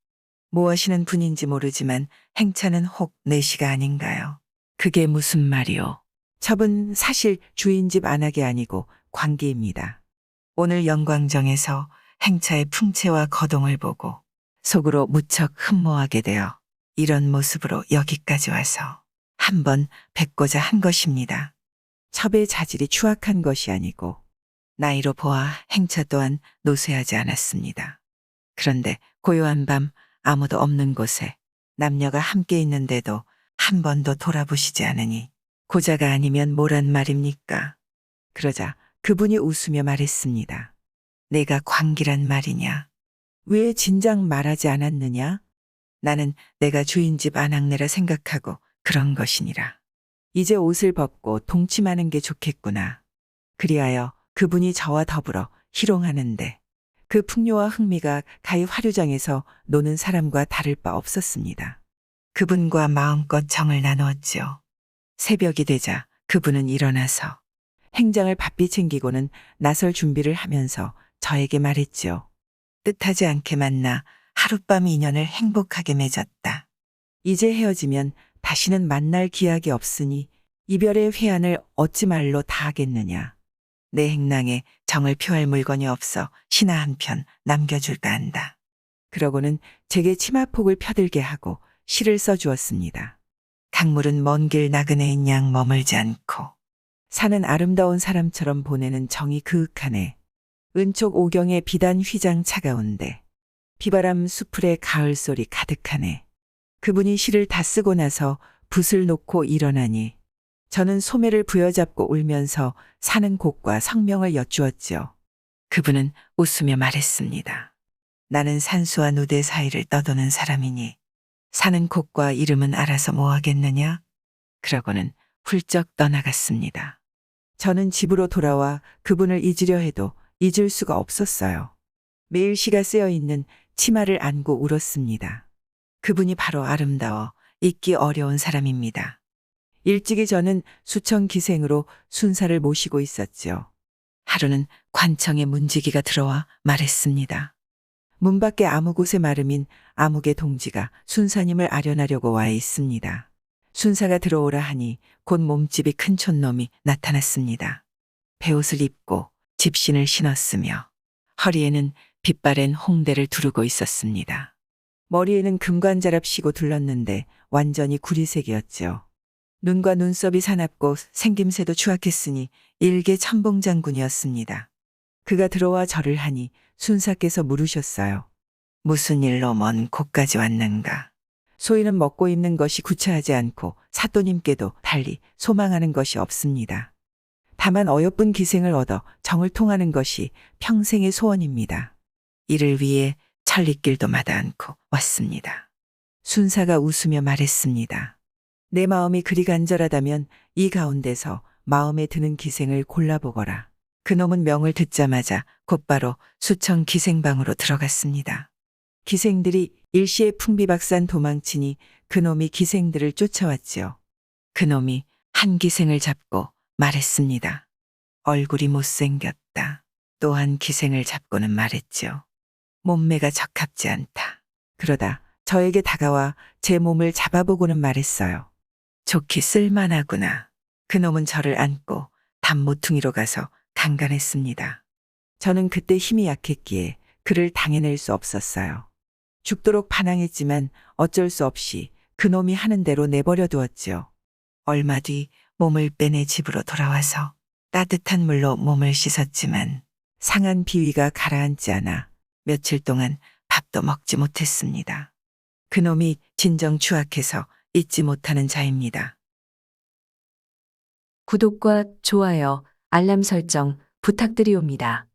뭐 하시는 분인지 모르지만 행차는 혹 내시가 아닌가요? 그게 무슨 말이오? 첩은 사실 주인 집 안악이 아니고 관기입니다. 오늘 영광정에서 행차의 풍채와 거동을 보고 속으로 무척 흠모하게 되어 이런 모습으로 여기까지 와서 한번 뵙고자 한 것입니다. 첩의 자질이 추악한 것이 아니고 나이로 보아 행차 또한 노쇠하지 않았습니다. 그런데 고요한 밤 아무도 없는 곳에 남녀가 함께 있는데도 한 번도 돌아보시지 않으니 고자가 아니면 뭐란 말입니까? 그러자 그분이 웃으며 말했습니다. 내가 광기란 말이냐? 왜 진작 말하지 않았느냐? 나는 내가 주인집 안악내라 생각하고 그런 것이니라. 이제 옷을 벗고 동침하는 게 좋겠구나. 그리하여 그분이 저와 더불어 희롱하는데 그 풍요와 흥미가 가히 화류장에서 노는 사람과 다를 바 없었습니다. 그분과 마음껏 정을 나누었지요. 새벽이 되자 그분은 일어나서 행장을 바삐 챙기고는 나설 준비를 하면서 저에게 말했지요. 뜻하지 않게 만나 하룻밤 인연을 행복하게 맺었다. 이제 헤어지면 다시는 만날 기약이 없으니 이별의 회한을 어찌 말로 다하겠느냐. 내 행랑에 정을 표할 물건이 없어 시나 한 편 남겨줄까 한다. 그러고는 제게 치마폭을 펴들게 하고 시를 써주었습니다. 강물은 먼 길 나그네인 양 머물지 않고 산은 아름다운 사람처럼 보내는 정이 그윽하네. 은촉 오경의 비단 휘장 차가운데 비바람 수풀에 가을 소리 가득하네. 그분이 시를 다 쓰고 나서 붓을 놓고 일어나니 저는 소매를 부여잡고 울면서 사는 곳과 성명을 여쭈었지요. 그분은 웃으며 말했습니다. 나는 산수와 누대 사이를 떠도는 사람이니 사는 곳과 이름은 알아서 뭐 하겠느냐? 그러고는 훌쩍 떠나갔습니다. 저는 집으로 돌아와 그분을 잊으려 해도 잊을 수가 없었어요. 매일 시가 쓰여 있는 치마를 안고 울었습니다. 그분이 바로 아름다워 잊기 어려운 사람입니다. 일찍이 저는 수청 기생으로 순사를 모시고 있었지요. 하루는 관청에 문지기가 들어와 말했습니다. 문 밖에 아무곳에 마름인 아무개 동지가 순사님을 아련하려고 와 있습니다. 순사가 들어오라 하니 곧 몸집이 큰 촌놈이 나타났습니다. 베옷을 입고 집신을 신었으며 허리에는 빛바랜 홍대를 두르고 있었습니다. 머리에는 금관자랍 씌고 둘렀는데 완전히 구리색이었지요. 눈과 눈썹이 사납고 생김새도 추악했으니 일개 천봉장군이었습니다. 그가 들어와 절을 하니 순사께서 물으셨어요. 무슨 일로 먼 곳까지 왔는가? 소인은 먹고 입는 것이 구차하지 않고 사또님께도 달리 소망하는 것이 없습니다. 다만 어여쁜 기생을 얻어 정을 통하는 것이 평생의 소원입니다. 이를 위해 천리길도 마다 않고 왔습니다. 순사가 웃으며 말했습니다. 내 마음이 그리 간절하다면 이 가운데서 마음에 드는 기생을 골라보거라. 그놈은 명을 듣자마자 곧바로 수청 기생방으로 들어갔습니다. 기생들이 일시에 풍비박산 도망치니 그놈이 기생들을 쫓아왔지요. 그놈이 한 기생을 잡고 말했습니다. 얼굴이 못생겼다. 또 한 기생을 잡고는 말했지요. 몸매가 적합지 않다. 그러다 저에게 다가와 제 몸을 잡아보고는 말했어요. 좋기 쓸만하구나. 그놈은 저를 안고 단모퉁이로 가서 강간했습니다. 저는 그때 힘이 약했기에 그를 당해낼 수 없었어요. 죽도록 반항했지만 어쩔 수 없이 그놈이 하는 대로 내버려 두었지요. 얼마 뒤 몸을 빼내 집으로 돌아와서 따뜻한 물로 몸을 씻었지만 상한 비위가 가라앉지 않아 며칠 동안 밥도 먹지 못했습니다. 그놈이 진정 추악해서 잊지 못하는 자입니다. 구독과 좋아요, 알람 설정 부탁드리옵니다.